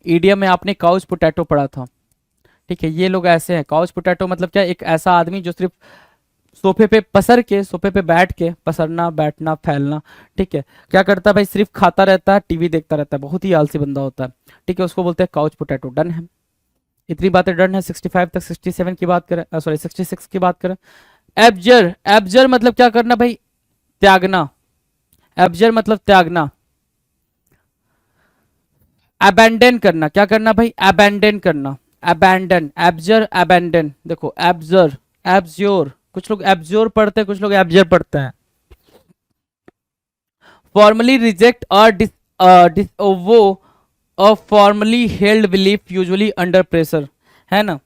Speaker 2: ईडियम में आपने काउच पोटैटो पढ़ा था, ठीक है। ये लोग ऐसे हैं। काउच पोटैटो मतलब क्या? एक ऐसा आदमी जो सिर्फ सोफे पे पसर के, सोफे पे बैठ के, पसरना, बैठना, फैलना, ठीक है, क्या करता है भाई? सिर्फ खाता रहता है, टीवी देखता रहता है, बहुत ही आलसी बंदा होता है, ठीक है। उसको बोलते हैं काउच पोटैटो। डन है, इतनी बातें डन है। 65 तक 67 की बात करें, सॉरी 66 की बात करें। एब्जर, एब्जर मतलब क्या करना भाई? त्यागना। एब्जर मतलब त्यागना। अबैंडन करना। क्या करना भाई? अबैंडन करना। Abandon, abjure, abandon. देखो एब्जर, एब्ज्योर, कुछ लोग एब्ज्योर पढ़ते हैं, कुछ लोग एब्जर पढ़ते हैं। फॉर्मली रिजेक्ट और वो a formally held belief usually under pressure, है ना?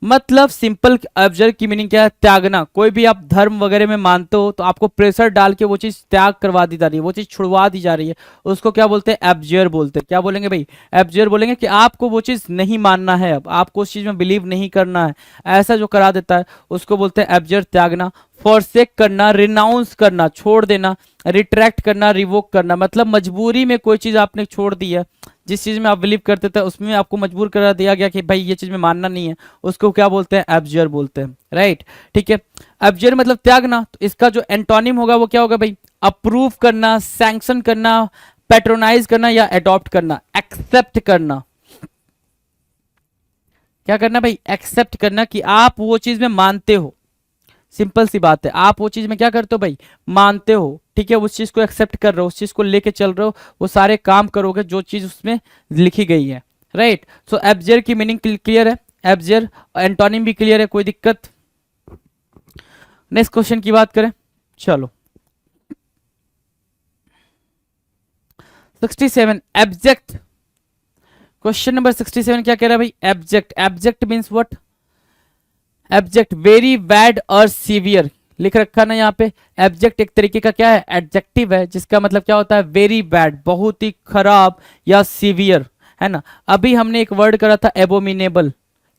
Speaker 2: मतलब सिंपल एब्जर की मीनिंग क्या है? त्यागना। कोई भी आप धर्म वगैरह में मानते हो तो आपको प्रेशर डाल के वो चीज त्याग करवा दी जा रही है, वो चीज छुड़वा दी जा रही है, उसको क्या बोलते हैं? एब्जर बोलते हैं। क्या बोलेंगे भाई? एब्जर बोलेंगे कि आपको वो चीज नहीं मानना है, अब आपको उस चीज में बिलीव नहीं करना है, ऐसा जो करा देता है उसको बोलते हैं एब्जर, त्यागना। फॉरसेक करना, रिनाउंस करना, छोड़ देना, रिट्रैक्ट करना, रिवोक करना। मतलब मजबूरी में कोई चीज आपने छोड़ दी है, जिस चीज में आप बिलीव करते थे उसमें आपको मजबूर करा दिया गया कि भाई ये चीज में मानना नहीं है, उसको क्या बोलते हैं? एब्जर बोलते हैं, राइट? ठीक है। एब्जर मतलब त्यागना। तो इसका जो एंटोनिम होगा वो क्या होगा भाई? अप्रूव करना, सैंक्शन करना, पैट्रोनाइज करना या अडॉप्ट करना, एक्सेप्ट करना। क्या करना भाई? एक्सेप्ट करना, कि आप वो चीज में मानते हो। सिंपल सी बात है, आप वो चीज में क्या करते हो भाई? मानते हो, ठीक है। उस चीज को एक्सेप्ट कर रहे हो, उस चीज को लेके चल रहे हो, वो सारे काम करोगे जो चीज उसमें लिखी गई है, राइट? सो एब्जर की मीनिंग क्लियर है, एब्जर। एंटोनिम भी क्लियर है, कोई दिक्कत? नेक्स्ट क्वेश्चन की बात करें, चलो। 67 एब्जेक्ट। क्वेश्चन नंबर 67 क्या कह रहा है भाई? Abject. Abject means what? Abject very bad और सीवियर, लिख रखा ना यहाँ पे। एब्जेक्ट एक तरीके का क्या है? एडजेक्टिव है, जिसका मतलब क्या होता है? वेरी बैड, बहुत ही खराब, या सीवियर, है ना? अभी हमने एक वर्ड करा था एबोमिनेबल।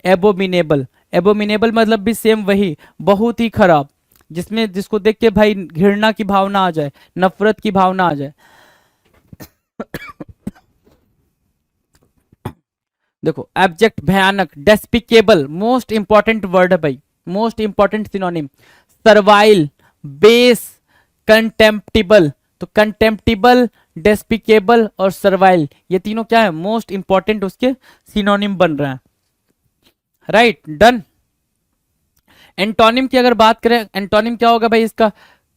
Speaker 2: एबोमिनेबल, एबोमिनेबल मतलब भी सेम वही, बहुत ही खराब, जिसमें जिसको देख के भाई घृणा की भावना आ जाए, नफरत की भावना आ जाए। देखो एब्जेक्ट भयानक, डेस्पिकेबल, मोस्ट इंपॉर्टेंट वर्ड है भाई, most important synonym. Servile, base, contemptible. तो कंटेम्प्टिबल, डेस्पिकेबल और सर्वाइल, ये तीनों क्या है? मोस्ट इंपॉर्टेंट उसके सिनोनिम बन रहे हैं, राइट? डन। एंटोनिम की अगर बात करें, एंटोनिम क्या होगा भाई इसका?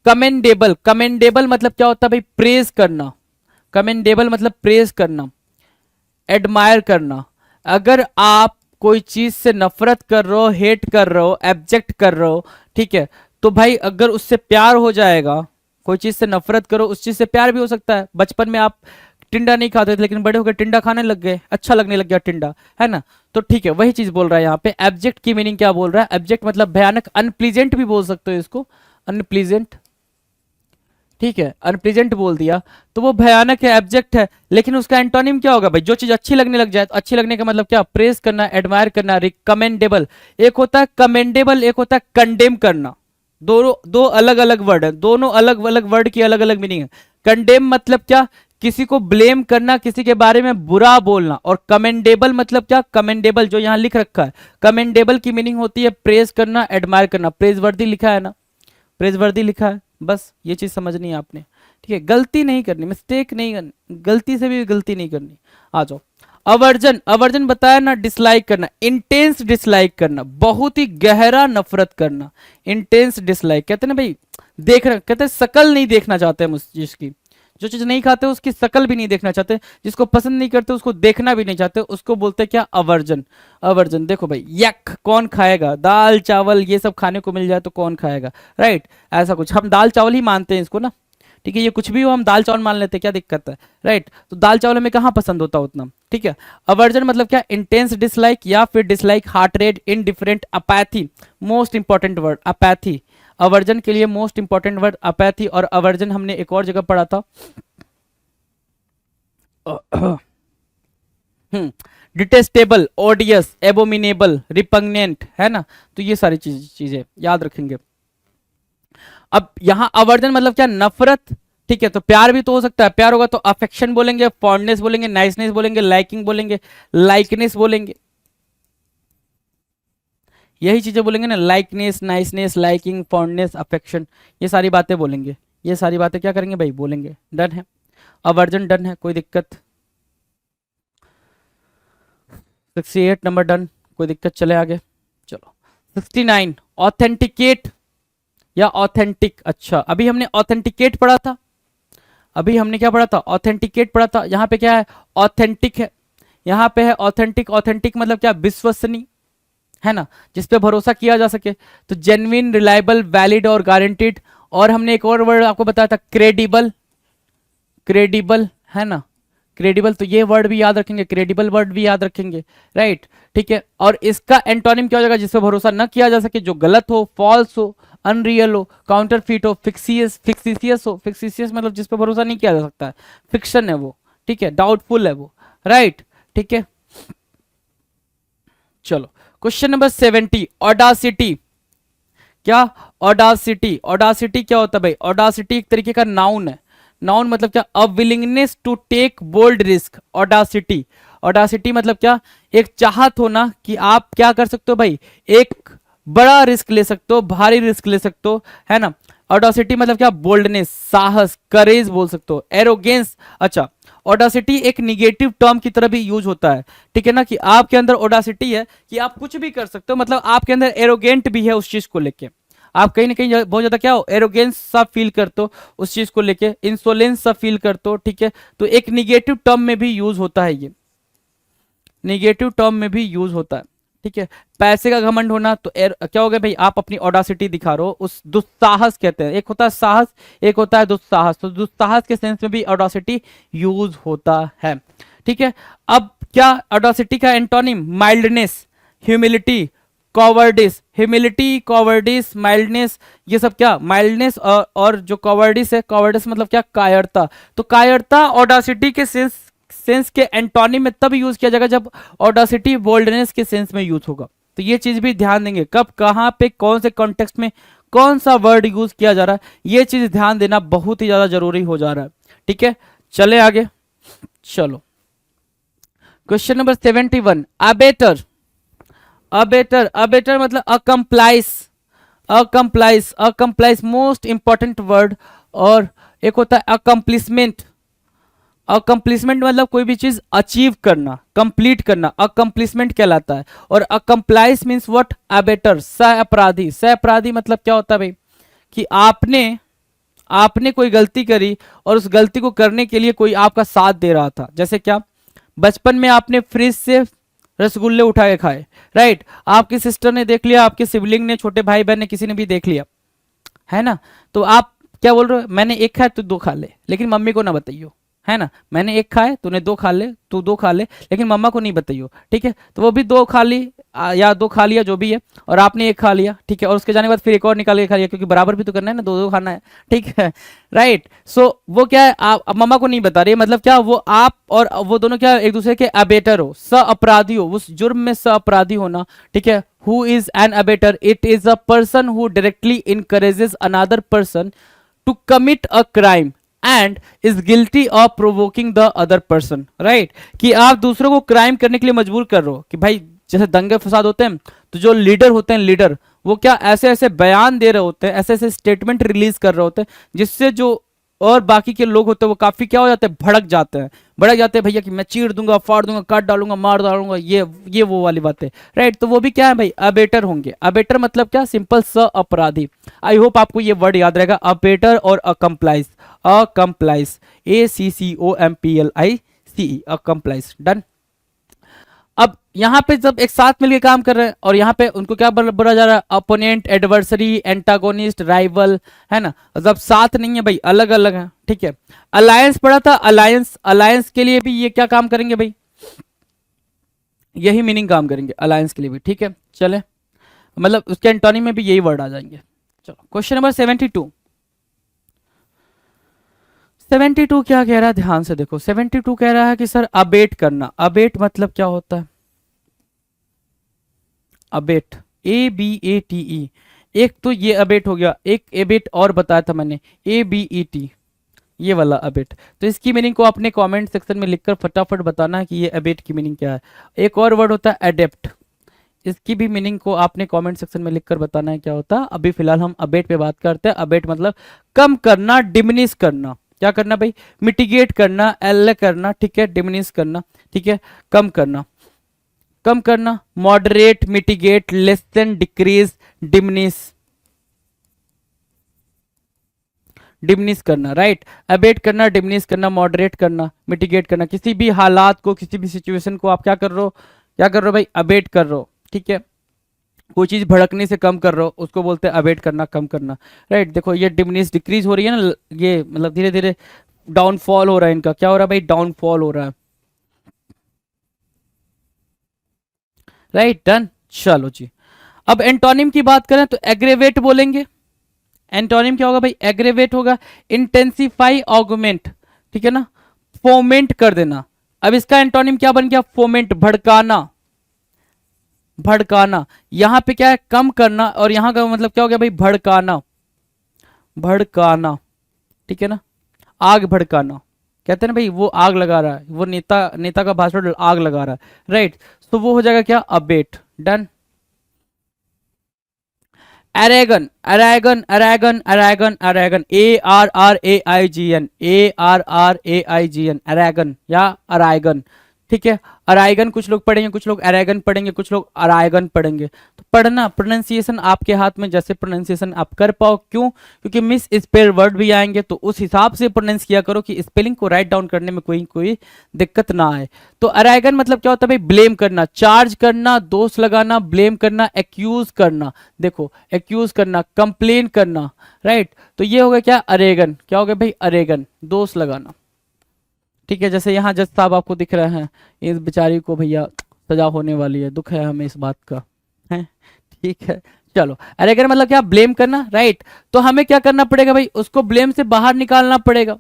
Speaker 2: कमेंडेबल। कमेंडेबल मतलब क्या होता है भाई? प्रेज करना। कमेंडेबल मतलब प्रेज करना, एडमायर करना। अगर आप कोई चीज से नफरत कर रहे हो, हेट कर रहे हो, एब्जेक्ट कर रहे हो, ठीक है, तो भाई अगर उससे प्यार हो जाएगा, कोई चीज से नफरत करो, उस चीज से प्यार भी हो सकता है। बचपन में आप टिंडा नहीं खाते थे, लेकिन बड़े होकर टिंडा खाने लग गए, अच्छा लगने लग गया टिंडा, है ना? तो ठीक है, वही चीज बोल रहा है यहाँ पे। एब्जेक्ट की मीनिंग क्या बोल रहा है? एब्जेक्ट मतलब भयानक, अनप्लीजेंट भी बोल सकते हो इसको, अनप्लीजेंट, ठीक है, अनप्लीजेंट बोल दिया तो वो भयानक है, एब्जेक्ट है। लेकिन उसका एंटोनिम क्या होगा भाई? जो चीज अच्छी लगने लग जाए, तो अच्छी लगने का मतलब क्या? प्रेज करना, एडमायर करना, रिकमेंडेबल। एक होता है कमेंडेबल, एक होता है कंडेम करना। दोनों दो अलग अलग वर्ड है, दोनों अलग अलग वर्ड की अलग अलग मीनिंग है। कंडेम मतलब क्या? किसी को ब्लेम करना, किसी के बारे में बुरा बोलना। और कमेंडेबल मतलब क्या? कमेंडेबल जो यहाँ लिख रखा है, कमेंडेबल की मीनिंग होती है प्रेज करना, एडमायर करना। प्रेज वर्दी लिखा है ना, प्रेज वर्दी लिखा है, बस ये चीज समझनी है आपने, ठीक है, गलती नहीं करनी, मिस्टेक नहीं करनी, गलती से भी गलती नहीं करनी। आ जाओ, अवर्जन, अवर्जन बताया ना, डिसलाइक करना, इंटेंस डिसलाइक करना, बहुत ही गहरा नफरत करना, इंटेंस डिसलाइक। कहते हैं ना भाई, देख रहे, कहते हैं शकल नहीं देखना चाहते हम उस चीज की, जो चीज नहीं खाते उसकी शकल भी नहीं देखना चाहते, जिसको पसंद नहीं करते उसको देखना भी नहीं चाहते, उसको बोलते हैं क्या, अवर्जन। अवर्जन, देखो भाई, यक, कौन खाएगा, दाल चावल ये सब खाने को मिल जाए तो कौन खाएगा, राइट, ऐसा कुछ, हम दाल चावल ही मानते हैं इसको ना, ठीक है, ये कुछ भी हो हम दाल चावल मान लेते हैं, क्या दिक्कत है, राइट, तो दाल चावल में कहाँ पसंद होता उतना, ठीक है। अवर्जन मतलब क्या, इंटेंस डिसलाइक या फिर dislike, heart rate, indifferent, apathy, most important word apathy, aversion के लिए मोस्ट इंपॉर्टेंट वर्ड अपैथी। और अवर्जन हमने एक और जगह पढ़ा था, डिटेस्टेबल, ओडियस, एबोमिनेबल, रिपग्नेंट, है ना, तो ये सारी चीजें याद रखेंगे। अब यहां अवर्जन मतलब क्या, नफरत, ठीक है, तो प्यार भी तो हो सकता है, प्यार होगा तो अफेक्शन बोलेंगे, फॉन्डनेस बोलेंगे, नाइसनेस बोलेंगे, लाइकिंग बोलेंगे, लाइकनेस बोलेंगे, यही चीजें बोलेंगे ना, likeness, niceness, liking, fondness, affection, ये सारी बातें बोलेंगे, ये सारी बातें क्या करेंगे भाई, बोलेंगे। डन है, अवर्जन डन है, कोई दिक्कत, 68 नंबर डन, कोई दिक्कत, चले आगे, चलो 69, ऑथेंटिकेट या ऑथेंटिक। अच्छा, अभी हमने ऑथेंटिकेट पढ़ा था, अभी हमने क्या पढ़ा था, ऑथेंटिकेट पढ़ा था, यहाँ पे क्या है, ऑथेंटिक है, यहाँ पे है ऑथेंटिक। ऑथेंटिक मतलब क्या, विश्वसनीय, है ना, जिस पे भरोसा किया जा सके, तो जेन्युइन, रिलायबल, वैलिड और गारंटीड। और हमने एक और वर्ड आपको बताया था, क्रेडिबल, क्रेडिबल, है ना, क्रेडिबल, तो ये वर्ड भी याद रखेंगे, क्रेडिबल वर्ड भी याद रखेंगे, राइट, ठीक है। और इसका एंटोनिम क्या हो जाएगा, जिस पे भरोसा न किया जा सके, जो गलत हो, फॉल्स हो, अनरियल हो, काउंटरफिट हो, फिक्सियस, फिक्सिशियस हो, फिक्सिशियस मतलब जिस पे भरोसा नहीं किया जा सकता है, फिक्शन है वो, ठीक है, डाउटफुल है वो, राइट, ठीक है। चलो, क्वेश्चन नंबर 70, ऑडासिटी। क्या, ऑडासिटी, ऑडासिटी क्या होता है भाई, ऑडासिटी एक तरीके का नाउन है, नाउन मतलब क्या, a willingness to take bold risk, audacity. Audacity मतलब क्या, एक चाहत होना कि आप क्या कर सकते हो भाई, एक बड़ा रिस्क ले सकते हो, भारी रिस्क ले सकते हो, है ना। ऑडासिटी मतलब क्या, बोल्डनेस, साहस, करेज बोल सकते हो, एरोगेंस। अच्छा, ऑडासिटी एक निगेटिव टर्म की तरह भी यूज होता है, ठीक है ना, कि आपके अंदर ऑडासिटी है कि आप कुछ भी कर सकते हो, मतलब आपके अंदर एरोगेंट भी है उस चीज को लेके, आप कहीं ना कहीं बहुत ज्यादा क्या हो, एरोगेंस सा फील करते हो उस चीज को लेके, इंसोलेंस सा फील करते हो, ठीक है, तो एक निगेटिव टर्म में भी यूज होता है, ये निगेटिव टर्म में भी यूज होता है, ठीक है। पैसे का घमंड होना, तो क्या हो गया भाई, आप अपनी ऑडासिटी दिखा रहे हो, उस दुस्साहस कहते हैं, एक होता है साहस, एक होता है दुस्साहस, तो दुस्साहस के सेंस में भी ऑडासिटी यूज होता है, ठीक है। अब क्या, ऑडासिटी का antonym, mildness, humility, कॉवर्डिस, humility, कॉवर्डिस, mildness, ये सब क्या, माइल्डनेस और जो कॉवर्डिस है, कॉवर्डिस मतलब क्या, कायरता, तो कायरता ऑडासिटी के सेंस के एंटोनिम में तब यूज किया जाएगा जब ऑडासिटी बोल्डनेस के सेंस में यूज होगा, तो ये चीज भी ध्यान देंगे, कब, कहां पे, कौन से कॉन्टेक्स्ट में कौन सा वर्ड यूज किया जा रहा है, ये चीज ध्यान देना बहुत ही ज्यादा जरूरी हो जा रहा है, ठीक है। चले आगे, चलो, question number 71, abettor. Abettor, abettor मतलब अकम्प्लाइस, अकम्प्लाइस, अकम्प्लाइस मोस्ट इंपॉर्टेंट वर्ड। और एक होता है अकम्प्लिसमेंट, अकम्प्लिसमेंट मतलब कोई भी चीज अचीव करना, कंप्लीट करना, अकम्प्लिसमेंट कहलाता है। और अकम्प्लाइस मीन्स व्हाट, अबेटर, सह अपराधी। सह अपराधी मतलब क्या होता है भाई, कि आपने कोई गलती करी और उस गलती को करने के लिए कोई आपका साथ दे रहा था, जैसे क्या, बचपन में आपने फ्रिज से रसगुल्ले उठा के खाए, राइट, आपकी सिस्टर ने देख लिया, आपके सिबलिंग ने, छोटे भाई बहन ने, किसी ने भी देख लिया, है ना, तो आप क्या बोल रहे हो, मैंने एक खाया तू दो खा ले, लेकिन मम्मी को ना बताइयो, है ना, मैंने एक खाए तूने दो खा ले, तू दो खा ले, लेकिन मम्मा को नहीं बताइयो, ठीक है, तो वो भी दो खा ली या दो खा लिया जो भी है, और आपने एक खा लिया, ठीक है, और उसके जाने के बाद फिर एक और निकाल के खा लिया, क्योंकि बराबर भी तो करना है ना, दो दो खाना है, ठीक है, राइट। सो वो क्या है, आप मम्मा को नहीं बता रही है, मतलब क्या, वो आप और वो दोनों क्या, एक दूसरे के अबेटर हो, स अपराधी हो, उस जुर्म में स अपराधी होना, ठीक है। Who is an abettor, it is a person who directly encourages another person to commit a crime and is guilty of provoking the other person, right, कि आप दूसरों को क्राइम करने के लिए मजबूर कर रहे हो, कि भाई जैसे दंगे फसाद होते हैं, तो जो लीडर होते हैं, लीडर वो क्या ऐसे ऐसे बयान दे रहे होते हैं, ऐसे ऐसे स्टेटमेंट रिलीज कर रहे होते हैं, जिससे जो और बाकी के लोग होते हैं वो काफी क्या हो जाते हैं, भड़क जाते हैं भैया कि मैं चीर दूंगा, फाड़ दूंगा, काट डालूंगा, मार डालूंगा, ये वो वाली बातें, राइट। तो वो भी क्या है भाई, अबेटर होंगे। अबेटर मतलब क्या, सिंपल स अपराधी। आई होप आपको ये वर्ड याद रहेगा, अबेटर और अकम्प्लाइज, अकम्प्लाइज, ACCOMPLICE, अकम्प्लाइज। डन। अब यहाँ पे जब एक साथ मिलकर काम कर रहे हैं और यहाँ पे उनको क्या बोला जा रहा है, अपोनेंट, एडवर्सरी, एंटागोनिस्ट, राइवल, है ना। जब साथ नहीं है भाई, अलग अलग है, ठीक है। अलायंस पढ़ा था, अलायंस, अलायंस के लिए भी ये क्या काम करेंगे भाई, यही मीनिंग काम करेंगे अलायंस के लिए भी, ठीक है। चले, मतलब उसके एंटोनिम में भी यही वर्ड आ जाएंगे। चलो क्वेश्चन नंबर 72। 72 क्या कह रहा है, ध्यान से देखो। 72 कह रहा है कि सर अबेट करना। अबेट मतलब क्या होता है, अबेट, ABATE। एक तो ये अबेट हो गया, एक एबेट और बताया था मैंने, ABET, ये वाला अबेट। तो इसकी मीनिंग को अपने कमेंट सेक्शन में लिखकर फटाफट बताना है कि ये अबेट की मीनिंग क्या है। एक और वर्ड होता है एडेप्ट, इसकी भी मीनिंग को आपने कमेंट सेक्शन में लिखकर बताना है क्या होता है। अभी फिलहाल हम अबेट पे बात करते हैं। अबेट मतलब कम करना, डिमिनिश करना। क्या करना भाई, मिटिगेट करना, एल करना, ठीक है, डिमिनिश करना, ठीक है, कम करना, कम करना, moderate, mitigate, lesson, decrease, diminish, diminish करना, राइट। अबेट करना, डिमिनिश करना, मॉडरेट करना, मिटिगेट करना। किसी भी हालात को, किसी भी सिचुएशन को आप क्या कर रहे हो, क्या कर रहे हो भाई, अबेट कर रहे हो, ठीक है। कोई चीज भड़कने से कम कर रहे हो, उसको बोलते हैं अबेट करना, कम करना, राइट। देखो ये डिमिनिश, डिक्रीज हो रही है ना, ये मतलब धीरे धीरे डाउनफॉल हो रहा है इनका। क्या हो रहा है भाई, डाउनफॉल हो रहा है, राइट। डन। चलो जी, अब एंटोनिम की बात करें तो एग्रेवेट बोलेंगे। एंटोनिम क्या होगा भाई, एग्रेवेट होगा। इंटेंसिफाई, ऑगमेंट, ठीक है ना, फोमेंट कर देना। अब इसका एंटोनिम क्या बन गया, फोमेंट, भड़काना, भड़काना। यहां पे क्या है, कम करना, और यहां का मतलब क्या हो गया भाई, भड़काना, भड़काना, ठीक है ना, आग भड़काना। कहते हैं ना भाई वो आग लगा रहा है, वो नेता का भाषण आग लगा रहा है, राइट। तो वो हो जाएगा क्या, abate. Done. Oregon, Oregon, Oregon, Oregon, Oregon, ARRAIGN, ARRAIGN, Oregon या अराइगन, ठीक है। अराइगन कुछ लोग पढ़ेंगे, कुछ लोग अरेगन पढ़ेंगे, कुछ लोग अराइगन पढ़ेंगे। तो पढ़ना, प्रोनाउंसिएशन आपके हाथ में, जैसे प्रोनाउंसिएशन आप कर पाओ। क्यों, क्योंकि मिस स्पेल वर्ड भी आएंगे, तो उस हिसाब से प्रोनाउंस किया करो कि स्पेलिंग को राइट डाउन करने में कोई दिक्कत ना आए। तो अराइगन मतलब क्या होता है भाई, ब्लेम करना, चार्ज करना, दोष लगाना, ब्लेम करना, एक्यूज करना। देखो एक्यूज करना, कंप्लेन करना, राइट। तो ये हो गया क्या, अरेगन। क्या हो गया भाई, अरेगन, दोष लगाना, ठीक है। जैसे यहाँ जज साहब आपको दिख रहे हैं, इस बेचारी को भैया सजा होने वाली है, दुख है हमें इस बात का, है, ठीक है। चलो, अरेगन मतलब क्या, ब्लेम करना, राइट। तो हमें क्या करना पड़ेगा भाई, उसको ब्लेम से बाहर निकालना पड़ेगा।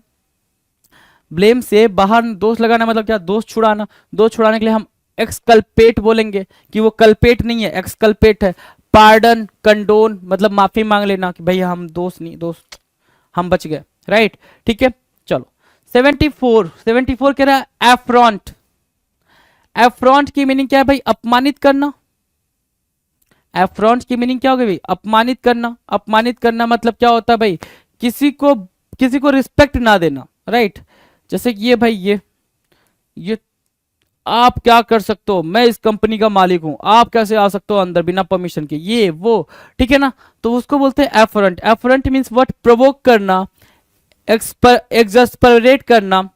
Speaker 2: ब्लेम से बाहर, दोष लगाना मतलब क्या, दोष छुड़ाना। दोष छुड़ाने के लिए हम एक्सकल्पेट बोलेंगे, कि वो कल्पेट नहीं है, एक्सकल्पेट है। पार्डन, कंडोन मतलब माफी मांग लेना, कि भैया हम दोष नहीं, दोष हम बच गए, राइट, ठीक है। चलो 74 कह रहा है एफ्रॉन्ट। एफ्रॉन्ट की मीनिंग क्या है भाई, अपमानित करना। एफ्रॉन्ट की मीनिंग क्या होगी भाई, अपमानित करना। अपमानित करना मतलब क्या होता है भाई, किसी को रिस्पेक्ट ना देना, राइट। जैसे कि ये भाई, ये आप क्या कर सकते हो, मैं इस कंपनी का मालिक हूं, आप कैसे आ सकते हो अंदर बिना परमिशन के, ये वो, ठीक है ना। तो उसको बोलते हैं afferent. Afferent means what, provoke करना, एक्सस्परेट करना,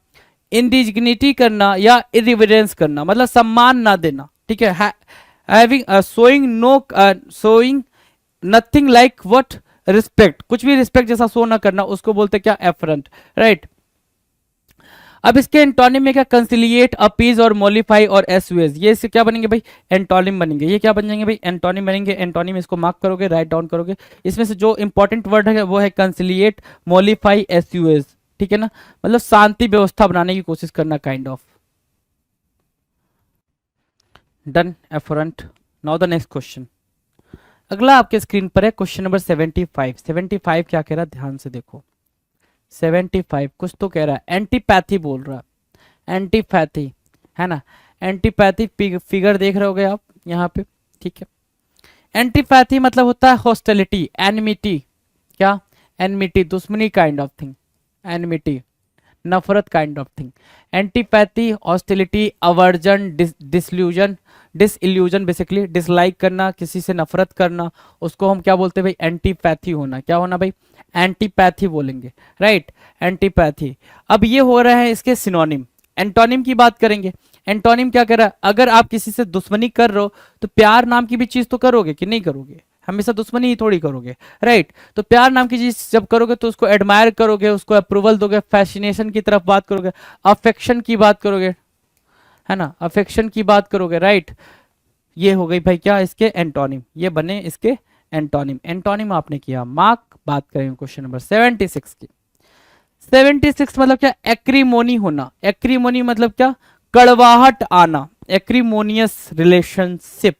Speaker 2: इंडिग्निटी करना, या इरिवेरेंस करना, मतलब सम्मान ना देना, ठीक है। Having showing nothing like what, respect, कुछ भी रिस्पेक्ट जैसा शो ना करना, उसको बोलते क्या, एफरेंट, राइट। अब इसके एंटोनिम में क्या, कंसिलिएट, अपीज और मॉलिफाई और एसयूएस, ये इससे क्या बनेंगे भाई, एंटोनिम बनेंगे। ये क्या बन जाएंगे भाई, एंटोनिम बनेंगे। एंटोनिम इसको मार्क करोगे, राइट डाउन करोगे। इसमें से जो इंपॉर्टेंट वर्ड है वो है कंसिलिएट, मॉलिफाई, एसयूएस, ठीक है ना, मतलब शांति व्यवस्था बनाने की कोशिश करना, kind of. Done, afferent. Now the next question, अगला आपके स्क्रीन पर है क्वेश्चन नंबर 75। 75 क्या कह रहा है, ध्यान से देखो। 75 कुछ तो कह रहा है, एंटीपैथी बोल रहा है, एंटीपैथी, है ना। एंटीपैथी फिगर देख रहे होगे आप यहाँ पे, ठीक है। एंटीपैथी मतलब होता है हॉस्टिलिटी, एनिमिटी, क्या, एनिमिटी, दुश्मनी, काइंड ऑफ थिंग, एनमिटी, नफरत kind of thing. Antipathy, hostility, aversion, disillusion basically dislike करना, किसी से नफरत करना, उसको हम क्या बोलते हैं भाई, एंटीपैथी होना। क्या होना भाई, एंटीपैथी बोलेंगे, राइट, एंटीपैथी। अब ये हो रहा है इसके सिनोनिम। एंटोनिम की बात करेंगे। एंटोनिम क्या कर रहा है, अगर आप किसी से दुश्मनी कर रहे हो तो प्यार नाम की भी चीज तो करोगे कि नहीं करोगे, हमेशा दुश्मनी ही थोड़ी करोगे, राइट। तो प्यार नाम की चीज जब करोगे तो उसको एडमायर करोगे, उसको अप्रूवल दोगे, फैसिनेशन की तरफ बात करोगे, अफेक्शन की बात करोगे, है ना, अफेक्शन की बात करोगे, राइट। ये हो गई भाई क्या, इसके एंटोनिम, ये बने इसके एंटोनिम। एंटोनिम आपने किया मार्क। बात करेंगे क्वेश्चन नंबर 76 की। 76 मतलब क्या, एक्रीमोनी होना। एक्रीमोनी मतलब क्या, कड़वाहट आना, एक्रीमोनियस रिलेशनशिप।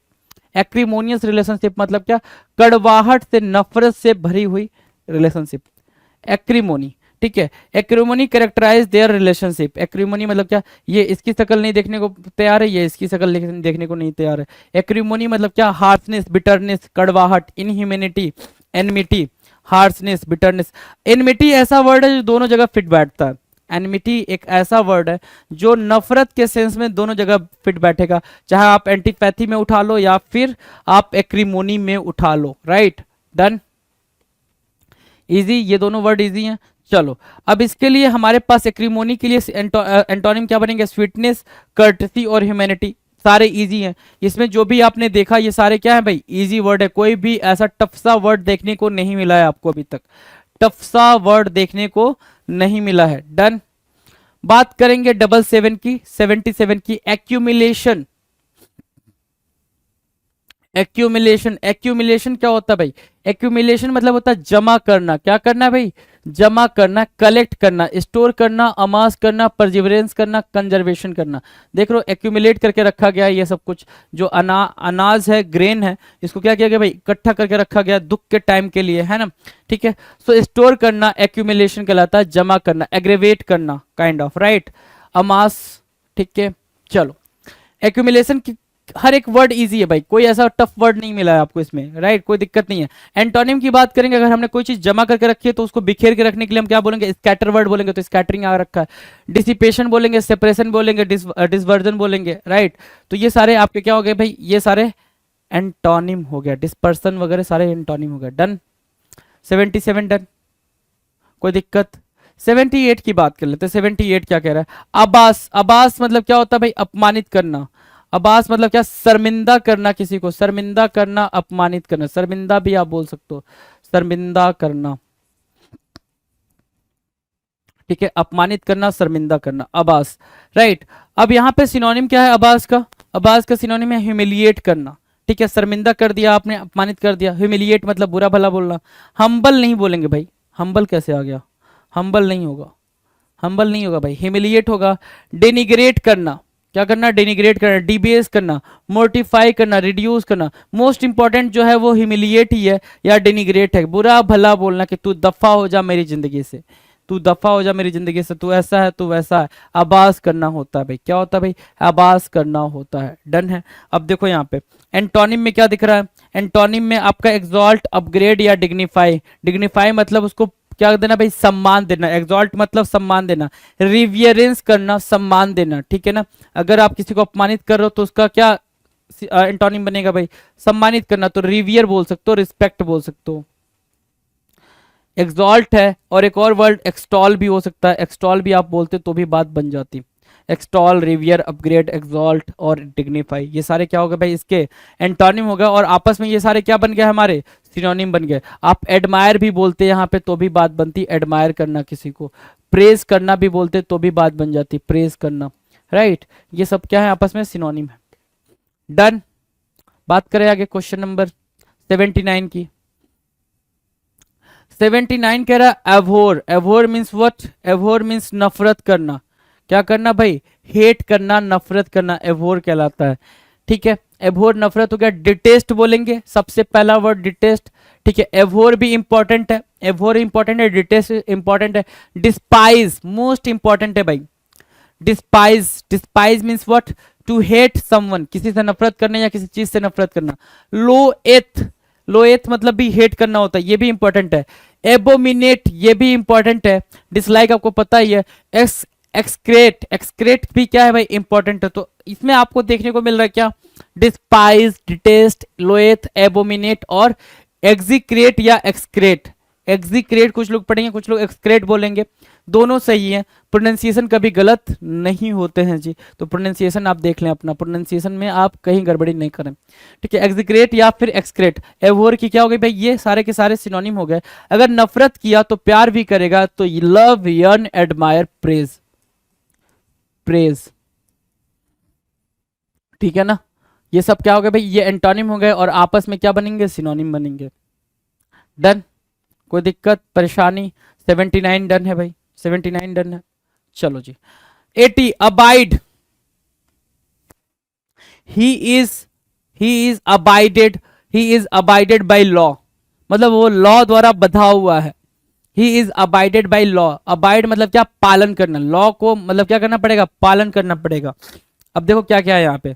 Speaker 2: एक्रीमोनियस रिलेशनशिप मतलब क्या, कड़वाहट से, नफरत से भरी हुई रिलेशनशिप, एक्रीमोनी, ठीक है। एक्रीमोनी कैरेक्टराइज देयर रिलेशनशिप। एक्रीमोनी मतलब क्या, ये इसकी शक्ल नहीं देखने को तैयार है, ये इसकी शक्ल देखने को नहीं तैयार है। एक्रीमोनी मतलब क्या, हार्शनेस, बिटरनेस, कड़वाहट, inhumanity, enmity, harshness, bitterness. Enmity ऐसा वर्ड है जो दोनों जगह फिट बैठता है। एनमिटी एक ऐसा वर्ड है जो नफरत के सेंस में दोनों जगह फिट बैठेगा, चाहे आप एंटीपैथी में उठा लो या फिर आप एक्रीमोनी में उठा लो, राइट, डन, इजी, ये दोनों वर्ड इजी हैं। चलो अब इसके लिए हमारे पास एक्रीमोनी के लिए एंटोनिम क्या बनेंगे, स्वीटनेस, कर्टसी और ह्यूमैनिटी। सारे इजी हैं, इसमें जो भी आपने देखा ये सारे क्या है भाई, इजी वर्ड है। कोई भी ऐसा टफ सा वर्ड देखने को नहीं मिला है आपको अभी तक, टफ सा वर्ड देखने को नहीं मिला है, डन। बात करेंगे 77 की, 77 की, एक्यूमिलेशन। एक्यूमिलेशन, एक्यूमिलेशन क्या होता है भाई, एक्यूमिलेशन मतलब होता है जमा करना। क्या करना है भाई, जमा करना, कलेक्ट करना, स्टोर करना, अमास करना, परजिवरेंस करना, कंजर्वेशन करना। देख लो एक्यूमिलेट करके रखा गया है ये सब कुछ, जो अनाज है, ग्रेन है, इसको क्या किया गया भाई, इकट्ठा करके रखा गया दुख के टाइम के लिए, है ना, ठीक है। सो स्टोर करना एक्यूमिलेशन कहलाता है, जमा करना, एग्रेवेट करना काइंड ऑफ, राइट, अमास, ठीक है। चलो एक्यूमिलेशन की हर एक वर्ड इजी है भाई, कोई ऐसा टफ वर्ड नहीं मिला है आपको इसमें, राइट, कोई दिक्कत नहीं है। एंटोनिम की बात करेंगे, अगर हमने कोई चीज जमा करके रखी है तो उसको बिखेर के रखने के लिए हम क्या बोलेंगे, स्कैटर वर्ड बोलेंगे, तो स्कैटरिंग आ रखा है। डिसिपेशन बोलेंगे, सेपरेशन बोलेंगे, डिसवर्जन बोलेंगे, राइट। तो ये सारे आपके क्या हो गए भाई, ये सारे एंटोनिम हो गया, डिस्पर्सन वगैरह सारे एंटोनिम हो गए, डन। 77 डन, कोई दिक्कत। 78 की बात कर लेते हैं। 78 क्या कह रहा है, आबास। आबास मतलब क्या होता है भाई, अपमानित करना। आबास मतलब क्या, शर्मिंदा करना किसी को, शर्मिंदा करना, अपमानित करना, शर्मिंदा भी आप बोल सकते हो, शर्मिंदा करना, ठीक है, अपमानित करना, शर्मिंदा करना, आबास, राइट। अब यहाँ पे सिनोनिम क्या है आबास का, आबास का सिनोनिम है ह्यूमिलिएट करना, ठीक है, शर्मिंदा कर दिया आपने, अपमानित कर दिया। ह्यूमिलिएट मतलब बुरा भला बोलना। हम्बल नहीं बोलेंगे भाई, हम्बल कैसे आ गया, हम्बल नहीं होगा, हम्बल नहीं होगा भाई, ह्यूमिलिएट होगा। डेनिग्रेट करना, क्या करना, डेनिग्रेट करना, डिबेस करना, मोर्टिफाई करना, रिड्यूस करना। मोस्ट इंपॉर्टेंट जो है वो ह्यूमिलिएट ही है या डेनिग्रेट है, बुरा भला बोलना कि तू दफा हो जा मेरी जिंदगी से, तू दफा हो जा मेरी जिंदगी से, तू ऐसा है, तू वैसा है। आबास करना होता है भाई, क्या होता है भाई, आबास करना होता है, डन है। अब देखो यहाँ पे एंटोनिम में क्या दिख रहा है, एंटोनिम में आपका एक्सॉल्ट, अपग्रेड या डिग्निफाई। डिग्निफाई मतलब उसको क्या देना भाई, सम्मान देना। एक्सॉल्ट मतलब सम्मान देना, रिवियरेंस करना, सम्मान देना, ठीक है ना। अगर आप किसी को अपमानित कर रहे हो तो उसका क्या एंटोनिम बनेगा भाई, सम्मानित करना, तो रिवियर बोल सकते हो, रिस्पेक्ट बोल सकते हो। एक्सॉल्ट है, और एक और वर्ड एक्सटॉल भी हो सकता है, एक्सटॉल भी आप बोलते तो भी बात बन जाती। एक्सटॉल, रिवियर, अपग्रेड, एक्सॉल्ट और डिग्निफाई, ये सारे क्या हो गए भाई, इसके एंटोनिम हो गए, और आपस में ये सारे क्या बन गए हमारे, सिनोनिम बन गए। आप एडमायर भी बोलते यहाँ पे तो भी बात बनती, एडमायर करना किसी को। प्रेज करना भी बोलते तो भी बात बन जाती, प्रेज करना, राइट। ये सब क्या है, आपस में सिनोनिम है, डन। बात करें आगे क्वेश्चन नंबर 79 की। 79 कह रहा है एवोर। एवोर मीन्स व्हाट, एवोर मीन्स नफरत करना। क्या करना भाई, हेट करना, नफरत करना, एवोर कहलाता है, ठीक है। एवोर नफरत हो गया। डिटेस्ट बोलेंगे, सबसे पहला वर्ड डिटेस्ट, ठीक है। एवोर भी इंपॉर्टेंट है, एवोर इंपॉर्टेंट है, डिटेस्ट इंपॉर्टेंट है। डिस्पाइज मोस्ट इंपॉर्टेंट है भाई, despise. Despise means what, to hate someone, किसी से नफरत करना या किसी चीज से नफरत करना। लोएथ, लोएथ मतलब भी हेट करना होता है, ये भी इंपॉर्टेंट है। एबोमिनेट ये भी इंपॉर्टेंट है, डिसलाइक आपको पता ही है। एक्सक्रेट, एक्सक्रेट भी क्या है भाई, इंपॉर्टेंट है। तो इसमें आपको देखने को मिल रहा है क्या, डिस्पाइज, डिटेस्ट, लोएथ, एबोमिनेट और एग्जीक्रेट या एक्सक्रेट। एग्जीक्रेट कुछ लोग पढ़ेंगे, कुछ लोग एक्सक्रेट बोलेंगे, दोनों सही है। प्रोनाउंसिएशन कभी गलत नहीं होते हैं जी, तो प्रोनाउंसिएशन आप देख लें अपना, प्रोनाउंसिएशन में आप कहीं गड़बड़ी नहीं करें, ठीक है। एग्जीक्रेट या फिर एक्सक्रेट। एवोर की क्या हो गई भाई, ये सारे के सारे सिनोनिम हो गए। अगर नफरत किया तो प्यार भी करेगा, तो love, yearn, admire, praise, praise, ठीक है ना। ये सब क्या हो गए भाई, ये एंटोनिम हो गए और आपस में क्या बनेंगे, सिनोनिम बनेंगे। डन, कोई दिक्कत परेशानी। 79 डन है भाई, 79 डन है। चलो जी 80, abide, he is abided, he is abided by law, मतलब वो लॉ द्वारा बधा हुआ है। He is abided by law, abide मतलब क्या, पालन करना, लॉ को मतलब क्या करना पड़ेगा, पालन करना पड़ेगा। अब देखो क्या क्या है यहाँ पे,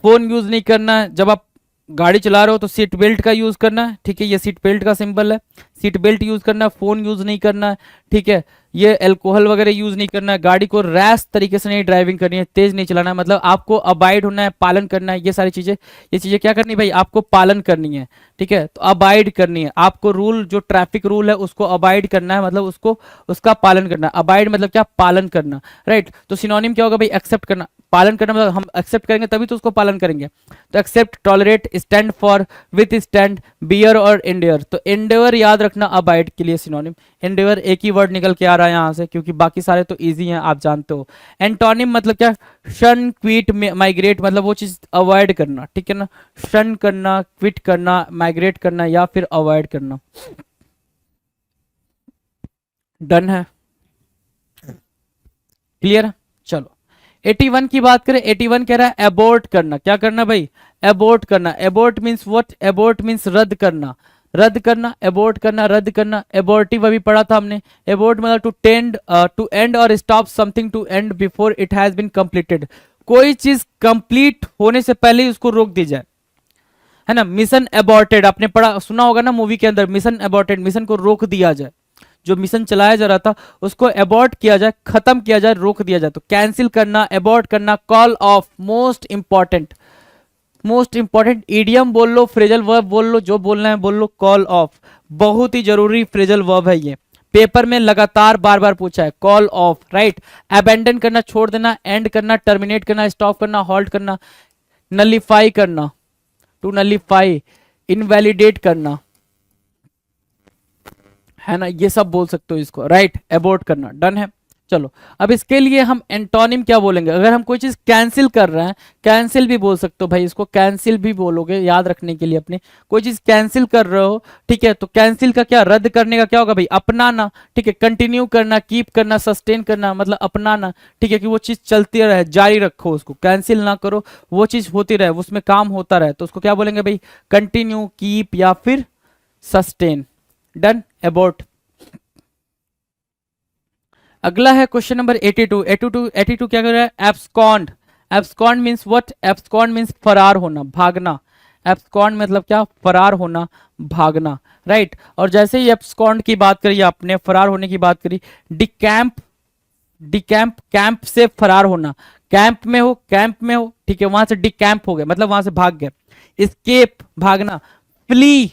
Speaker 2: फोन यूज नहीं करना, जब आप गाड़ी चला रहे हो तो सीट बेल्ट का यूज करना है, ठीक है, ये सीट बेल्ट का सिंबल है, सीट बेल्ट यूज करना है, फोन यूज नहीं करना है, ठीक है। ये अल्कोहल वगैरह यूज नहीं करना है, गाड़ी को रैश तरीके से नहीं ड्राइविंग करनी है, तेज नहीं चलाना है, मतलब आपको अबाइड होना है, पालन करना है, ये सारी चीजें, ये चीजें क्या करनी है भाई, आपको पालन करनी है, ठीक है। तो अबाइड करनी है आपको, रूल जो ट्रैफिक रूल है उसको अबाइड करना है, मतलब उसको उसका पालन करना है। अबाइड मतलब क्या, पालन करना, राइट। तो सिनोनिम क्या होगा भाई, एक्सेप्ट करना, पालन करना मतलब हम एक्सेप्ट करेंगे तभी तो उसको पालन करेंगे। तो accept, tolerate, stand for, withstand, bear और एंडेवर। तो एंडेवर याद रखना अबाइड के लिए सिनोनिम, एंडेवर एक ही वर्ड निकल के आ रहा है यहाँ से, क्योंकि बाकी सारे तो इजी हैं आप जानते हो। एंटोनिम मतलब क्या, शन, क्विट, माइग्रेट, मतलब वो चीज अवॉइड करना, ठीक है ना, शन करना, क्विट करना, माइग्रेट करना या फिर अवॉइड करना। डन है, क्लियर है। चलो 81 की बात करें, 81 कह रहा है एबोर्ट करना, क्या करना भाई, एबोर्ट करना। Abort means what, abort means रद्द करना, रद्द करना, एबोर्ट करना, रद्द करना। एबोर्टिव अभी पढ़ा था हमने, एबोर्ट मतलब टू एंड और stop something to end before it has been completed, कोई चीज कंप्लीट होने से पहले ही उसको रोक दी जाए, है ना। मिशन एबॉर्टेड आपने पढ़ा सुना होगा ना मूवी के अंदर, मिशन एबॉर्टेड, मिशन को रोक दिया जाए, जो मिशन चलाया जा रहा था उसको एबॉर्ट किया जाए, खत्म किया जाए, रोक दिया जाए। तो कैंसिल करना, एबॉर्ट करना, call of, most important, most important idiom बोल लो, फ्रेजल वर्ब बोल लो, जो बोलना है बोल लो, कॉल ऑफ बहुत ही जरूरी फ्रेजल वर्ब है ये, पेपर में लगातार बार बार पूछा है, कॉल ऑफ, राइट। अबेंडन करना, छोड़ देना, एंड करना, टर्मिनेट करना, स्टॉप करना, हॉल्ट करना, नलिफाई करना, टू नलिफाई, इनवैलिडेट करना, है ना, ये सब बोल सकते हो इसको, राइट। एबोर्ट करना, डन है। चलो अब इसके लिए हम एंटोनिम क्या बोलेंगे, अगर हम कोई चीज कैंसिल कर रहे हैं, कैंसिल भी बोल सकते हो भाई, इसको कैंसिल भी बोलोगे याद रखने के लिए अपने, कोई चीज कैंसिल कर रहे हो, ठीक है, तो कैंसिल का क्या, रद्द करने का क्या होगा भाई, अपनाना, ठीक है। कंटिन्यू करना, कीप करना, सस्टेन करना, मतलब अपनाना, ठीक है, कि वो चीज चलती रहे, जारी रखो, उसको कैंसिल ना करो, वो चीज होती रहे, उसमें काम होता रहे, तो उसको क्या बोलेंगे भाई, कंटिन्यू, कीप या फिर सस्टेन। Done, abort. अगला है क्वेश्चन नंबर 82। 82 क्या कर रहा है, abscond. Abscond means what, abscond means फरार होना, भागना। एब्सकॉन्ड मतलब क्या, फरार होना, भागना, राइट। और जैसे ही एब्सकॉन्ड की बात करी आपने, फरार होने की बात करी, डिकैम्प, डिकैम्प कैंप से फरार होना, कैंप में हो, कैंप में हो, ठीक है, वहां से डिकैम्प हो गए, मतलब वहां से भाग गए। एस्केप, भागना। फ्ली,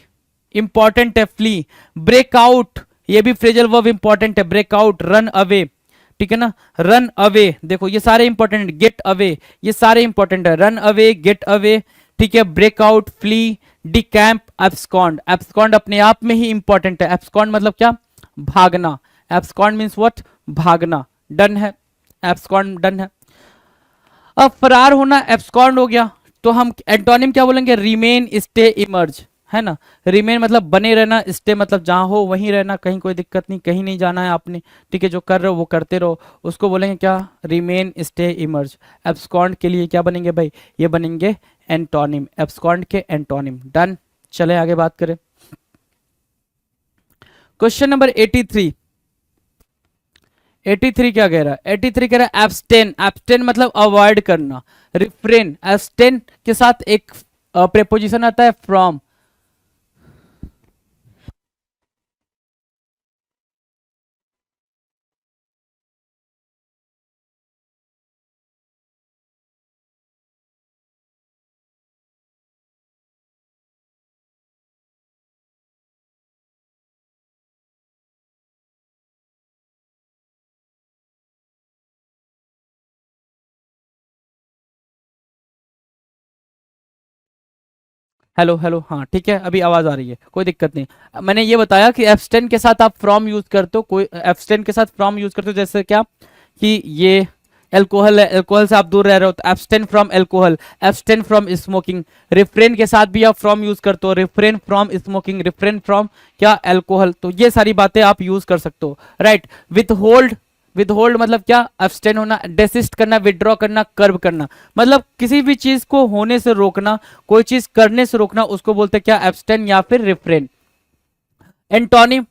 Speaker 2: इंपॉर्टेंट है फ्ली। ब्रेकआउट, ये भी फ्रेजल वर्ब इंपॉर्टेंट है, ब्रेकआउट, रन अवे, ठीक है ना, रन अवे, देखो ये सारे इंपॉर्टेंट, गेट अवे, ये सारे इंपॉर्टेंट है, रन अवे, गेट अवे, ठीक है, ब्रेकआउट, फ्ली, डिकैम्प, एब्सकॉन्ड। एब्सकॉन्ड अपने आप में ही इंपॉर्टेंट है, एब्सकॉन्ड मतलब क्या, भागना। एब्सकॉन्ड मींस व्हाट, भागना। डन है, एब्सकॉन्ड डन है। अब फरार होना एब्सकॉन्ड हो गया, तो हम एंटोनिम क्या बोलेंगे, रिमेन, स्टे, इमर्ज, है ना। रिमेन मतलब बने रहना, स्टे मतलब जहां हो वहीं रहना, कहीं कोई दिक्कत नहीं, कहीं नहीं जाना है आपने, ठीक है, जो कर रहे हो वो करते रहो, उसको बोलेंगे क्या, रिमेन, स्टे, इमर्ज। एब्सकॉन्ड के लिए क्या बनेंगे भाई, ये बनेंगे एंटोनिम, एब्सकॉन्ड के एंटोनिम। डन, चले आगे बात करें। Question number 83। 83 क्या कह रहा है, 83 कह रहा है एब्सटेन। एब्सटेन मतलब अवॉइड करना, रिफ्रेन। एब्सटेन के साथ एक प्रेपोजिशन आता है फ्रॉम, हेलो हेलो, हाँ ठीक है, अभी आवाज आ रही है, कोई दिक्कत नहीं। मैंने ये बताया कि एब्सटेन के साथ आप फ्रॉम यूज करते हो, कोई एब्सटेन के साथ फ्रॉम यूज करते हो, जैसे क्या कि ये एल्कोहल है, एल्कोहल से आप दूर रह रहे हो तो abstain from alcohol, abstain from smoking. Refrain के साथ भी आप फ्रॉम यूज करते हो, refrain from smoking, refrain from क्या एल्कोहल, तो ये सारी बातें आप यूज कर सकते हो, right. With hold, with hold मतलब क्या, अब्सटेन होना, डेसिस्ट करना, विड्रॉ करना, कर्व करना, मतलब किसी भी चीज को होने से रोकना, कोई चीज करने से रोकना, उसको बोलते हैं क्या, एब्सटेन या फिर रिफ्रेन। एंटोनिम,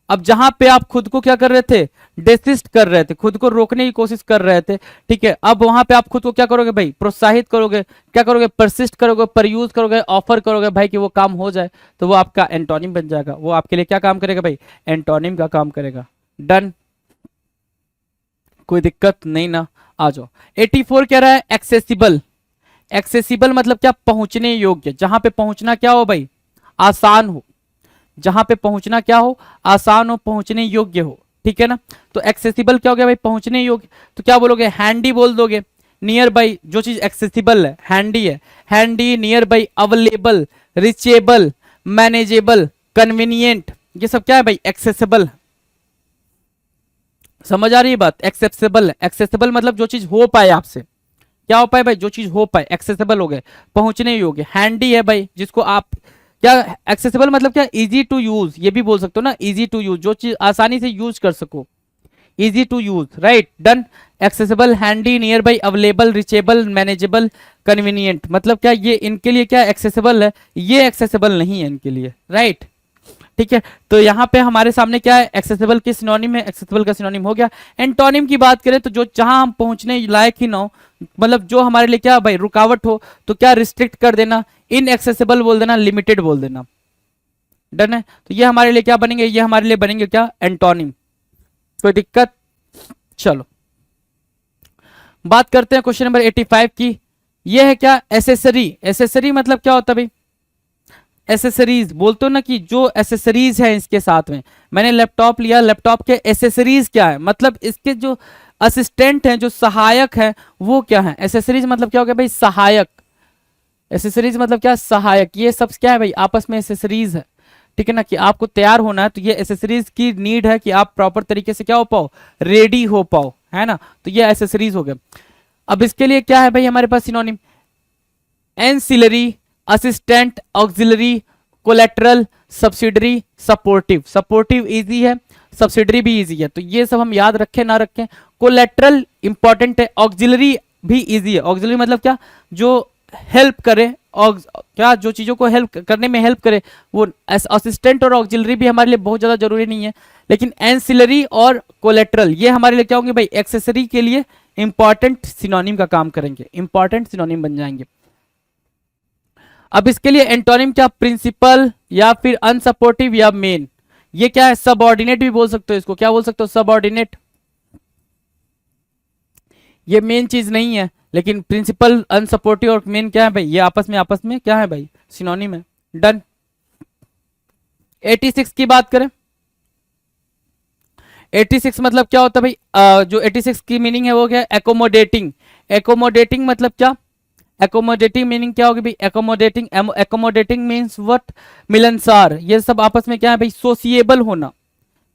Speaker 2: अब जहां पे आप खुद को क्या कर रहे थे, डेसिस्ट कर रहे थे, खुद को रोकने की कोशिश कर रहे थे, ठीक है, अब वहां पे आप खुद को क्या करोगे भाई, प्रोत्साहित करोगे, क्या करोगे, परसिस्ट करोगे, परयूज करोगे, ऑफर करोगे भाई कि वो काम हो जाए, तो वो आपका एंटोनिम बन जाएगा, वो आपके लिए क्या काम करेगा भाई, एंटोनिम का काम करेगा। डन, कोई दिक्कत नहीं ना, आ जाओ। 84 कह रहा है एक्सेसिबल। एक्सेसिबल मतलब क्या, पहुंचने योग्य, जहां पे पहुंचना क्या हो भाई, आसान हो, जहां पे पहुंचना क्या हो, आसान हो, पहुंचने योग्य हो, ठीक है ना। तो एक्सेसिबल क्या हो गया भाई, पहुंचने योग्य, तो क्या बोलोगे, हैंडी बोल दोगे, नियर बाई, जो चीज एक्सेसिबल है, हैंडी है, handy, nearby, available, reachable, manageable, convenient, ये सब क्या है भाई, एक्सेसिबल। समझ आ रही है बात, एक्सेसिबल है, एक्सेसिबल मतलब जो चीज हो पाए आपसे, क्या हो पाए भाई, जो चीज हो पाए, एक्सेसिबल हो गए, पहुंचने योग्य। हैंडी है भाई, जिसको आप क्या, एक्सेसिबल मतलब क्या, इजी टू यूज, ये भी बोल सकते हो ना, इजी टू यूज, जो चीज आसानी से यूज कर सको, easy to use, right. Done, accessible, handy, nearby, available, reachable, manageable, convenient, मतलब क्या, ये इनके लिए क्या एक्सेसिबल है, ये एक्सेसिबल नहीं है इनके लिए, राइट, ठीक है। तो यहाँ पे हमारे सामने क्या है, एक्सेसिबल के सिनोनिम है, एक्सेसिबल का सिनोनिम हो गया। एंटोनिम की बात करें तो जो जहां हम पहुंचने लायक ही ना हो, मतलब जो हमारे लिए क्या भाई रुकावट हो, तो क्या रिस्ट्रिक्ट कर देना, इनएक्सेसिबल बोल देना, लिमिटेड बोल देना। डन है, तो ये हमारे लिए क्या बनेंगे, ये हमारे लिए बनेंगे क्या, एंटोनिम। कोई दिक्कत, चलो बात करते हैं क्वेश्चन नंबर 85 की। ये है क्या, एसेसरी। एसेसरी मतलब क्या होता है भाई, एसेसरीज बोलते हो ना, कि जो एसेसरीज है इसके साथ में, मैंने लैपटॉप लिया, लैपटॉप के एसेसरीज क्या है, मतलब इसके जो असिस्टेंट हैं, जो सहायक है, वो क्या है। एसेसरीज मतलब क्या हो गया भाई, सहायक। एसेसरीज मतलब क्या, सहायक, ये सब क्या है भाई, आपस में एसेसरीज है, ठीक है ना। कि आपको तैयार होना है तो ये एसेसरीज की नीड है कि आप प्रॉपर तरीके से क्या हो पाओ, रेडी हो पाओ, है ना, तो ये एसेसरीज हो गए। अब इसके लिए क्या है भाई हमारे पास synonym, ancillary, assistant, auxiliary, collateral, subsidiary, supportive. Supportive easy है, सब्सिडरी भी इजी है, तो ये सब हम याद रखें ना रखें। कोलेटरल इंपॉर्टेंट है, ऑक्सिलरी भी इजी है। ऑक्सिलरी मतलब क्या, जो हेल्प करे, और क्या जो चीजों को हेल्प करने में हेल्प करे, वो असिस्टेंट और ऑक्सिलरी भी हमारे लिए बहुत ज्यादा जरूरी नहीं है। लेकिन एंसिलरी और कोलेटरल ये हमारे लिए क्या होंगे भाई, एक्सेसरी के लिए इंपॉर्टेंट सिनोनिम का काम करेंगे, इंपॉर्टेंट सिनोनिम बन जाएंगे। अब इसके लिए एंटोनिम क्या, प्रिंसिपल या फिर अनसपोर्टिव या मेन। ये क्या है, सबऑर्डिनेट भी बोल सकते हो इसको, क्या बोल सकते हो, सबऑर्डिनेट। ये मेन चीज नहीं है, लेकिन प्रिंसिपल, अनसपोर्टिव और मेन क्या है भाई, ये आपस में क्या है भाई, सिनोनिम है। डन। 86 की बात करें, 86 मतलब क्या होता है भाई, जो 86 की मीनिंग है वो क्या है, एकोमोडेटिंग। एकोमोडेटिंग मतलब क्या, एकोमोडेटिंग मीनिंग क्या होगी भाई, एकोमोडेटिंग, एकोमोडेटिंग मीन्स व्हाट, मिलनसार। ये सब आपस में क्या है भाई, सोसिएबल होना,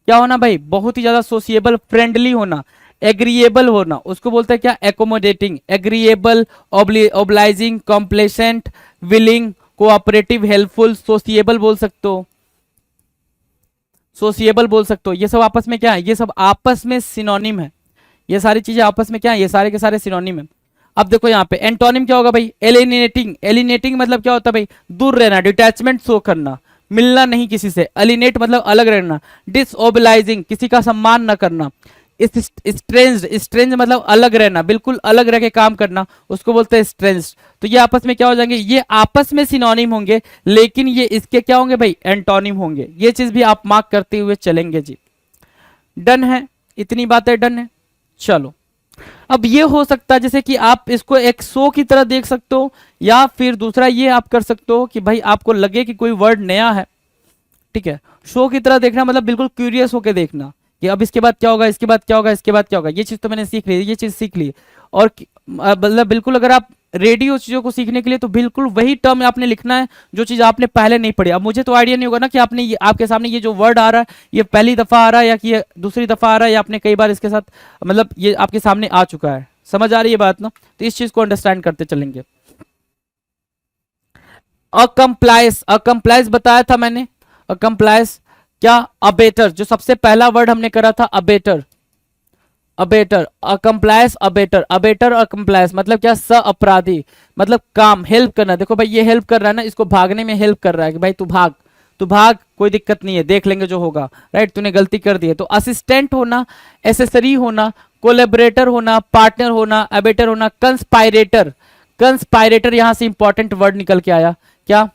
Speaker 2: क्या होना भाई, बहुत ही ज्यादा सोसिएबल, फ्रेंडली होना, एग्रीएबल होना, उसको बोलते हैं क्या, accommodating. Agreeable, obliging, complacent, willing, cooperative, helpful, sociable बोल सकते हो, सोसिएबल बोल सकते हो। ये सब आपस में क्या है, ये सब आपस में सिनोनिम है, ये सारी चीजें आपस में क्या है, ये सारे के सारे सिनोनिम है। अब देखो यहाँ पे एंटोनिम क्या होगा भाई, एलिनेटिंग। एलिनेटिंग मतलब क्या होता है भाई, दूर रहना, डिटैचमेंट शो करना, मिलना नहीं किसी से। एलिनेट मतलब अलग रहना। डिसओबलाइजिंग, किसी का सम्मान न करना। स्ट्रेंज्ड, स्ट्रेंज मतलब अलग रहना, बिल्कुल अलग रह के काम करना, उसको बोलते हैं स्ट्रेंज्ड। तो ये आपस में क्या हो जाएंगे, ये आपस में सिनोनिम होंगे, लेकिन ये इसके क्या होंगे भाई, एंटोनिम होंगे। ये चीज भी आप मार्क करते हुए चलेंगे जी। डन है, इतनी बातें डन है। चलो अब ये हो सकता है जैसे कि आप इसको एक शो की तरह देख सकते हो, या फिर दूसरा ये आप कर सकते हो कि भाई आपको लगे कि कोई वर्ड नया है, ठीक है। शो की तरह देखना मतलब बिल्कुल क्यूरियस होकर देखना कि अब इसके बाद क्या होगा, इसके बाद क्या होगा, इसके बाद क्या होगा। ये चीज तो मैंने सीख ली, ये चीज सीख ली, और मतलब बिल्कुल अगर आप रेडियो चीजों को सीखने के लिए तो बिल्कुल वही टर्म आपने लिखना है जो चीज आपने पहले नहीं पढ़ी। अब मुझे तो आइडिया नहीं होगा ना कि आपने ये आपके सामने ये जो वर्ड आ रहा है ये पहली दफा आ रहा है या कि ये दूसरी दफा आ रहा है या आपने कई बार इसके साथ मतलब ये आपके सामने आ चुका है। समझ आ रही है बात ना? तो इस चीज को अंडरस्टैंड करते चलेंगे। अकम्प्लाइज बताया था मैंने। अकम्प्लाइज क्या? अबेटर, जो सबसे पहला वर्ड हमने करा था abettor. Abettor, accomplice, abettor. Abettor और अकम्प्लायंस मतलब क्या? स अपराधी, मतलब काम, हेल्प करना। देखो भाई ये हेल्प कर रहा है ना, इसको भागने में हेल्प कर रहा है कि भाई तू भाग, तू भाग, कोई दिक्कत नहीं है, देख लेंगे जो होगा, राइट, तूने गलती कर दी है। तो असिस्टेंट होना, एसेसरी होना, कोलेबरेटर होना, पार्टनर होना, अबेटर होना, कंस्पायरेटर। कंस्पायरेटर यहां से इंपॉर्टेंट वर्ड निकल के आया, क्या?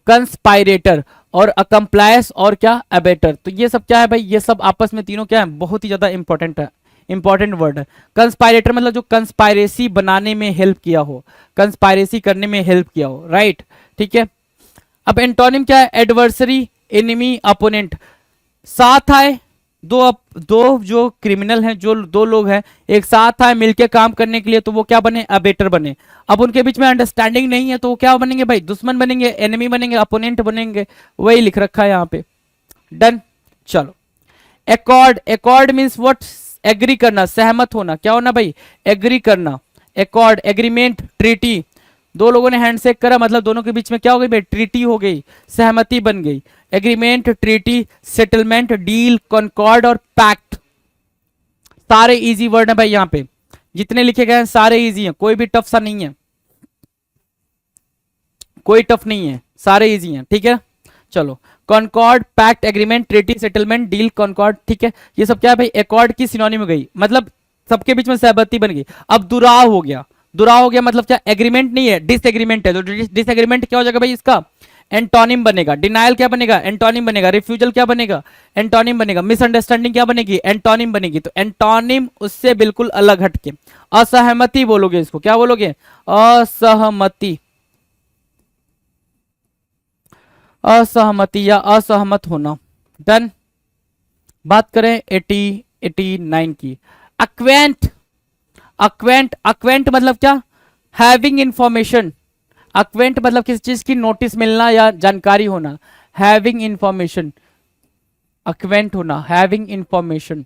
Speaker 2: कंस्पायरेटर और अकम्प्लायंस और क्या? अबेटर। तो ये सब क्या है भाई? ये सब आपस में तीनों क्या है? बहुत ही ज्यादा इंपॉर्टेंट है, इंपॉर्टेंट वर्ड है। कंस्पायरेटर मतलब जो कंस्पायरेसी बनाने में हेल्प किया हो, कंस्पायरेसी करने में हेल्प किया हो, राइट, ठीक है। अब एंटोनिम क्या है? Adversary, enemy, opponent. साथ आए दो जो क्रिमिनल हैं, जो दो लोग हैं एक साथ आए मिलके काम करने के लिए, तो वो क्या बने? अबेटर बने। अब उनके बीच में अंडरस्टैंडिंग नहीं है तो वो क्या बनेंगे भाई? दुश्मन बनेंगे, एनिमी बनेंगे, अपोनेंट बनेंगे। वही लिख रखा है यहाँ पे। डन। चलो, accord. Accord means what? Agree करना, सहमत होना। क्या होना भाई? एग्री करना। Accord, agreement, treaty. दो लोगों ने हैंडशेक करा मतलब दोनों के बीच में क्या हो गई भाई? ट्रीटी हो गई, सहमति बन गई। Agreement, treaty, settlement, deal, concord और पैक्ट। सारे इजी वर्ड है भाई, यहाँ पे जितने लिखे गए हैं सारे इजी हैं, कोई भी टफ सा नहीं है, कोई टफ नहीं है, सारे इजी हैं, ठीक है। चलो, concord, pact, agreement, treaty, settlement, deal, concord, ठीक है। ये सब क्या है भाई? एकॉर्ड की सिनोनिम में गई, मतलब सबके बीच में सहमति बन गई। अब दुराव हो गया। दुराव हो गया मतलब क्या? एग्रीमेंट नहीं है, डिसएग्रीमेंट है। तो डिसएग्रीमेंट क्या हो जाएगा भाई? इसका एंटोनिम बनेगा। डिनायल क्या बनेगा? एंटोनिम बनेगा। रिफ्यूजल क्या बनेगा? एंटोनिम बनेगा। मिसअंडरस्टैंडिंग क्या बनेगी? एंटोनिम बनेगी। तो एंटोनिम उससे बिल्कुल अलग हटके असहमति बोलोगे, इसको क्या बोलोगे? असहमति। असहमति या असहमत होना। डन। बात करें 89 की। अक्वेंट। अक्वेंट, अक्वेंट मतलब क्या? Having information. अक्वेंट मतलब किसी चीज की नोटिस मिलना या जानकारी होना। हैविंग इंफॉर्मेशन, अक्वेंट होना, हैविंग इंफॉर्मेशन।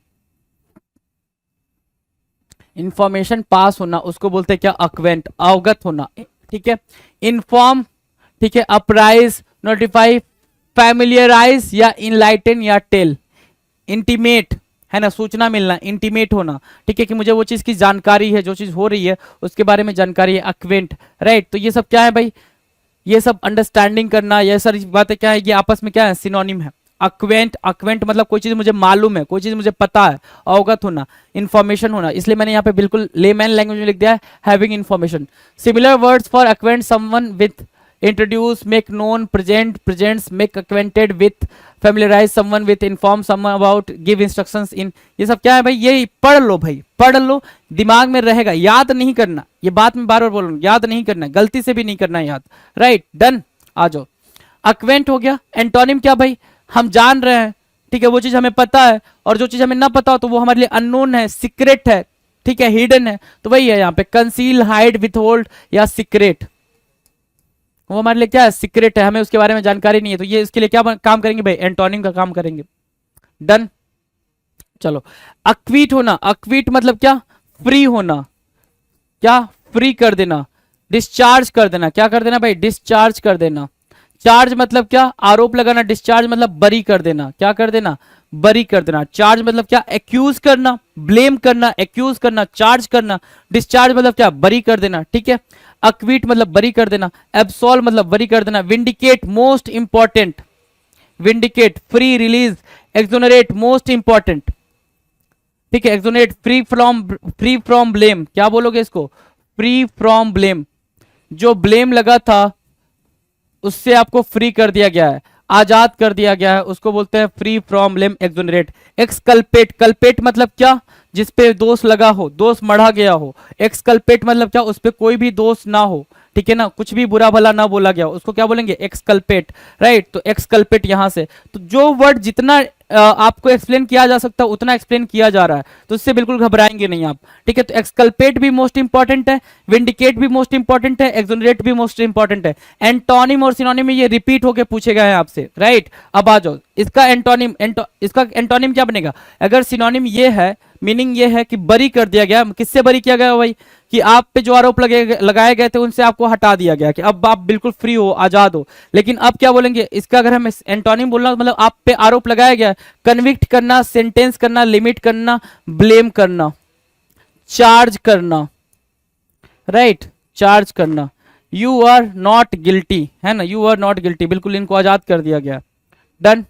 Speaker 2: इंफॉर्मेशन पास होना उसको बोलते हैं क्या? अक्वेंट, अवगत होना, ठीक है। इन्फॉर्म, ठीक है। अप्राइज, नोटिफाई, फैमिलियराइज या इनलाइटन या टेल। इंटीमेट है ना, सूचना मिलना, इंटीमेट होना, ठीक है, कि मुझे वो चीज की जानकारी है, जो चीज हो रही है उसके बारे में जानकारी है, अक्वेंट, राइट। तो ये सब क्या है भाई? ये सब अंडरस्टैंडिंग करना, ये सारी बातें क्या है? ये आपस में क्या है? सिनोनिम है। अक्वेंट, अक्वेंट मतलब कोई चीज मुझे मालूम है, कोई चीज मुझे पता है, अवगत होना, इंफॉर्मेशन होना। इसलिए मैंने यहाँ पे बिल्कुल लेमैन लैंग्वेज में लिख दिया है, having information. Similar words for acquaint someone with, introduce, make known, present, presents, make acquainted with, familiarize someone with, inform someone about, give instructions in। ये सब क्या है भाई? ये पढ़ लो भाई, पढ़ लो, दिमाग में रहेगा, याद नहीं करना। ये बात मैं बार बार बोल रहा हूँ, याद नहीं करना, गलती से भी नहीं करना याद, राइट। डन। आ जाओ, अक्वेंट हो गया। एंटोनिम क्या भाई? हम जान रहे हैं, ठीक है, वो चीज हमें पता है, और जो चीज हमें ना पता हो तो वो हमारे लिए अननोन है, सीक्रेट है, ठीक है, हिडन है। तो वही है यहाँ पे, कंसील, हाइड, विथहोल्ड या सीक्रेट। वो हमारे लिए क्या है? सीक्रेट है, हमें उसके बारे में जानकारी नहीं है। तो ये इसके लिए क्या काम करेंगे भाई? एंटोनिम का काम करेंगे। डन। चलो, अक्वीट होना। अक्वीट मतलब क्या? फ्री होना, क्या? फ्री कर देना, डिस्चार्ज कर देना। क्या कर देना भाई? डिस्चार्ज कर देना। चार्ज मतलब क्या? आरोप लगाना। डिस्चार्ज मतलब बरी कर देना। क्या कर देना? बरी कर देना। चार्ज मतलब क्या? एक्यूज करना, ब्लेम करना, एक्यूज करना, चार्ज करना। डिस्चार्ज मतलब क्या? बरी कर देना, ठीक है। अक्वीट मतलब बरी कर देना। एब्सॉल्व मतलब बरी कर देना। Vindicate, most important, vindicate, free, release, exonerate, most important, ठीक है। Exonerate, free from blame. क्या बोलोगे इसको? Free from blame. जो ब्लेम लगा था उससे आपको फ्री कर दिया गया है, आजाद कर दिया गया है, उसको बोलते हैं free from blame, exonerate. Exculpate, कल्पेट मतलब क्या? जिस पे दोष लगा हो, दोष मढ़ा गया हो। एक्सकल्पेट मतलब क्या? उस पे कोई भी दोष ना हो, ठीक है ना, कुछ भी बुरा भला ना बोला गया हो, उसको क्या बोलेंगे? Exculpate, right. तो एक्सकल्पेट यहां से, तो जो वर्ड जितना आपको एक्सप्लेन किया जा सकता है उतना एक्सप्लेन किया जा रहा है, तो इससे बिल्कुल घबराएंगे नहीं आप, ठीक है। तो एक्सकल्पेट भी मोस्ट इंपॉर्टेंट है, विंडिकेट भी मोस्ट इंपॉर्टेंट है, एक्सोनरेट भी मोस्ट इंपॉर्टेंट है। एंटोनिम और सिनोनिम में ये रिपीट होके पूछे गए हैं आपसे, राइट। अब आ जाओ, इसका एंटोनिम क्या बनेगा? अगर सिनोनिम ये है, मीनिंग ये है कि बरी कर दिया गया, किससे बरी किया गया भाई? कि आप पे जो आरोप लगाए गए थे उनसे आपको हटा दिया गया, कि अब आप बिल्कुल फ्री हो, आजाद हो। लेकिन अब क्या बोलेंगे इसका? अगर हम एंटोनिम बोलना मतलब आप पे आरोप लगाया गया, कन्विक्ट करना, सेंटेंस करना, लिमिट करना, ब्लेम करना, चार्ज करना, राइट, चार्ज करना। यू आर नॉट गिल्टी, है ना, यू आर नॉट गिल्टी, बिल्कुल इनको आजाद कर दिया गया। डन।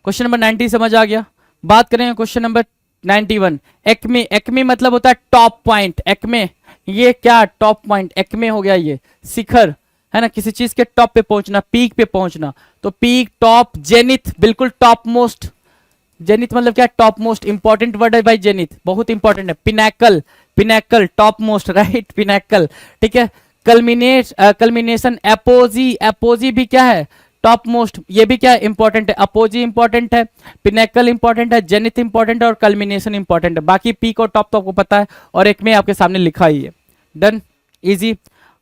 Speaker 2: क्वेश्चन नंबर 90 समझ आ गया। बात करेंगे क्वेश्चन नंबर 91। एक्मे, एक्मे मतलब होता है टॉप पॉइंट। एक्मे ये क्या? Top point. एक्मे हो गया ये शिखर, है ना, किसी चीज के टॉप पे पहुंचना, पीक पे पहुंचना। तो पीक, टॉप, जेनिथ, बिल्कुल टॉप मोस्ट। जेनिथ मतलब क्या? Top most. इंपॉर्टेंट वर्ड है भाई जेनिथ, बहुत इंपॉर्टेंट है। Pinnacle, pinnacle top most, right, pinnacle, ठीक है। कल्मिनेशन, एपोजी, एपोजी भी क्या है? Top most. ये भी क्या इंपॉर्टेंट है? अपोजी इंपॉर्टेंट है, पिनैकल इंपॉर्टेंट है, जेनिथ इंपॉर्टेंट है और कल्मिनेशन इंपॉर्टेंट है। बाकी पीक और टॉप तो आपको पता है और एक में आपके सामने लिखा ही है। Done, easy.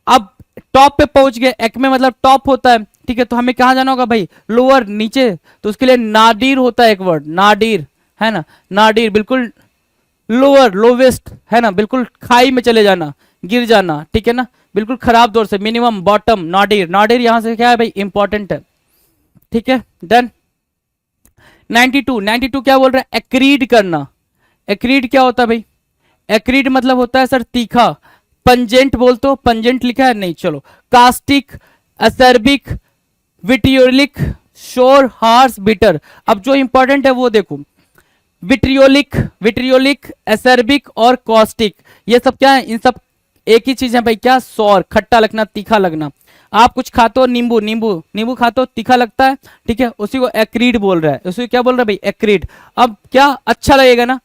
Speaker 2: अब टॉप पे पहुंच गए, एक में मतलब टॉप होता है, ठीक है। तो हमें कहां जाना होगा भाई? लोअर, नीचे। तो उसके लिए नाडीर होता है एक वर्ड, नाडीर, है ना, नाडीर, बिल्कुल लोअर, लोवेस्ट, है ना, बिल्कुल खाई में चले जाना, गिर जाना, ठीक है ना, बिल्कुल खराब दौर से। मिनिमम, बॉटम, नाडीर, नाडीर यहां से क्या है भाई? इंपॉर्टेंट है, ठीक है। डन। 92, 92 क्या बोल रहा है? एक्रीड करना। एक्रीड क्या होता है भाई? एक्रीड मतलब होता है सर तीखा। पंजेंट बोल तो, पंजेंट लिखा है नहीं, चलो। कास्टिक, असर्बिक, विट्रियोलिक, शोर, हार्स, बिटर। अब जो इंपॉर्टेंट है वो देखो, विट्रियोलिक, विट्रियोलिक, एसर्बिक और कॉस्टिक, ये सब क्या है? इन सब एक ही चीज है भाई, क्या? सौर, खट्टा लगना, तीखा लगना। आप कुछ खाते हो, नींबू, नींबू, नींबू खाते हो, तीखा लगता है, ठीक है, उसी को एक्रीड बोल रहा है। उसी को क्या बोल रहा है भाई? एक्रीड। अब क्या? अच्छा लगेगा ना।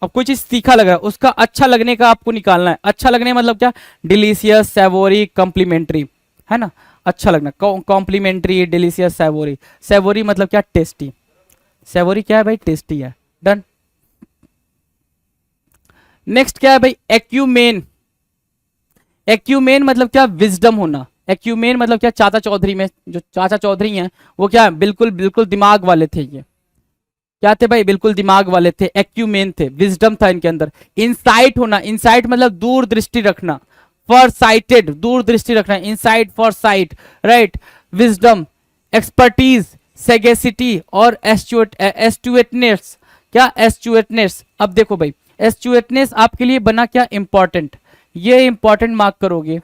Speaker 2: अब कोई चीज तीखा लग रहा है, उसका अच्छा लगने का आपको निकालना है। अच्छा लगने मतलब क्या? डिलीशियस, सेवोरी, कॉम्प्लीमेंट्री, है ना, अच्छा लगना। Complementary, delicious, सेवोरी। सेवोरी मतलब क्या? टेस्टी। सेवोरी क्या है भाई? टेस्टी है। डन। नेक्स्ट क्या है भाई? एक्यूमेन। एक्यूमेन मतलब क्या? विजडम होना। एक्यूमेन मतलब क्या? चाचा चौधरी में जो चाचा चौधरी हैं वो क्या है? बिल्कुल बिल्कुल दिमाग वाले थे। ये क्या थे भाई? बिल्कुल दिमाग वाले थे, एक्यूमेन थे, विजडम था इनके अंदर। इनसाइट होना, इनसाइट मतलब दूर दृष्टि रखना, फॉर साइटेड, दूर दृष्टि रखना, insight, foresight, right. Wisdom, expertise, sagacity और एस्टुएटनेस। क्या? एस्टुएटनेस। अब देखो भाई, एस्टुएटनेस आपके लिए बना क्या? इंपॉर्टेंट। ये इंपॉर्टेंट मार्क करोगे,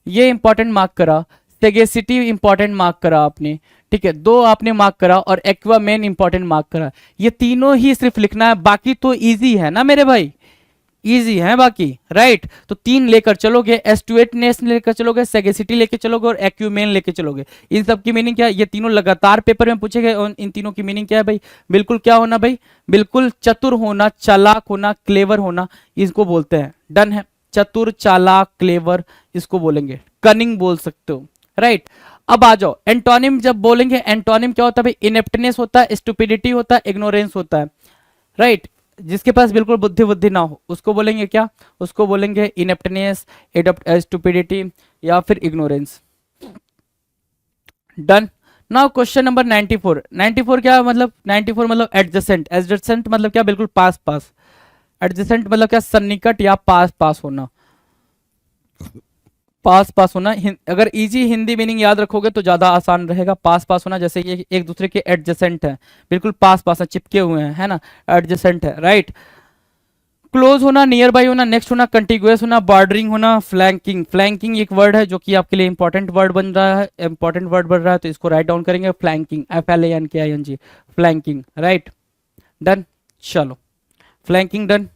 Speaker 2: ये इंपॉर्टेंट मार्क करा। सेगेसिटी इंपॉर्टेंट मार्क करा आपने, ठीक है, 2 आपने मार्क करा। और एक्वामेन इंपॉर्टेंट मार्क करा। ये तीनों ही सिर्फ लिखना है, बाकी तो इजी है ना मेरे भाई, इजी है बाकी, राइट। तो 3 लेकर चलोगे, एस्टुएटनेस लेकर चलोगे, सेगेसिटी लेके चलोगे और एक्यूमेन लेके चलोगे। इन सब की मीनिंग क्या है? ये तीनों लगातार पेपर में पूछे गए। और इन तीनों की मीनिंग क्या है भाई? बिल्कुल क्या होना भाई? बिल्कुल चतुर होना, चालाक होना, क्लेवर होना, इसको बोलते हैं। डन है। चतुर, चालाक, क्लेवर, इसको बोलेंगे। कनिंग बोल सकते हो, राइट। अब आ जाओ, एंटोनिम जब बोलेंगे, एंटोनिम क्या होता है भाई? इनेप्टनेस होता है, स्टुपिडिटी होता है, इग्नोरेंस होता है, राइट। जिसके पास बिल्कुल बुद्धि ना हो उसको बोलेंगे क्या? उसको बोलेंगे इनेप्टनेस, स्टुपिडिटी या फिर ignorance. Done. Now question number 94। 94 क्या मतलब? 94 मतलब एडजेसेंट। एडजेसेंट मतलब क्या? बिल्कुल पास पास। एडजेसेंट मतलब क्या? सन्निकट या पास पास होना, पास पास होना। अगर इजी हिंदी मीनिंग याद रखोगे तो ज्यादा आसान रहेगा। पास पास होना, जैसे ये एक दूसरे के एडजेसेंट है, बिल्कुल पास पास है, चिपके हुए हैं, है ना, एडजेसेंट है, राइट। क्लोज होना, नियर बाई होना, नेक्स्ट होना, कंटिगुअस होना, बॉर्डरिंग होना, फ्लैंकिंग। फ्लैंकिंग एक वर्ड है जो कि आपके लिए इंपॉर्टेंट वर्ड बन रहा है, इंपॉर्टेंट वर्ड बन रहा है, तो इसको राइट डाउन करेंगे। Flanking, FLANKING, flanking, right. Done. चलो, फ्लैंकिंग डन।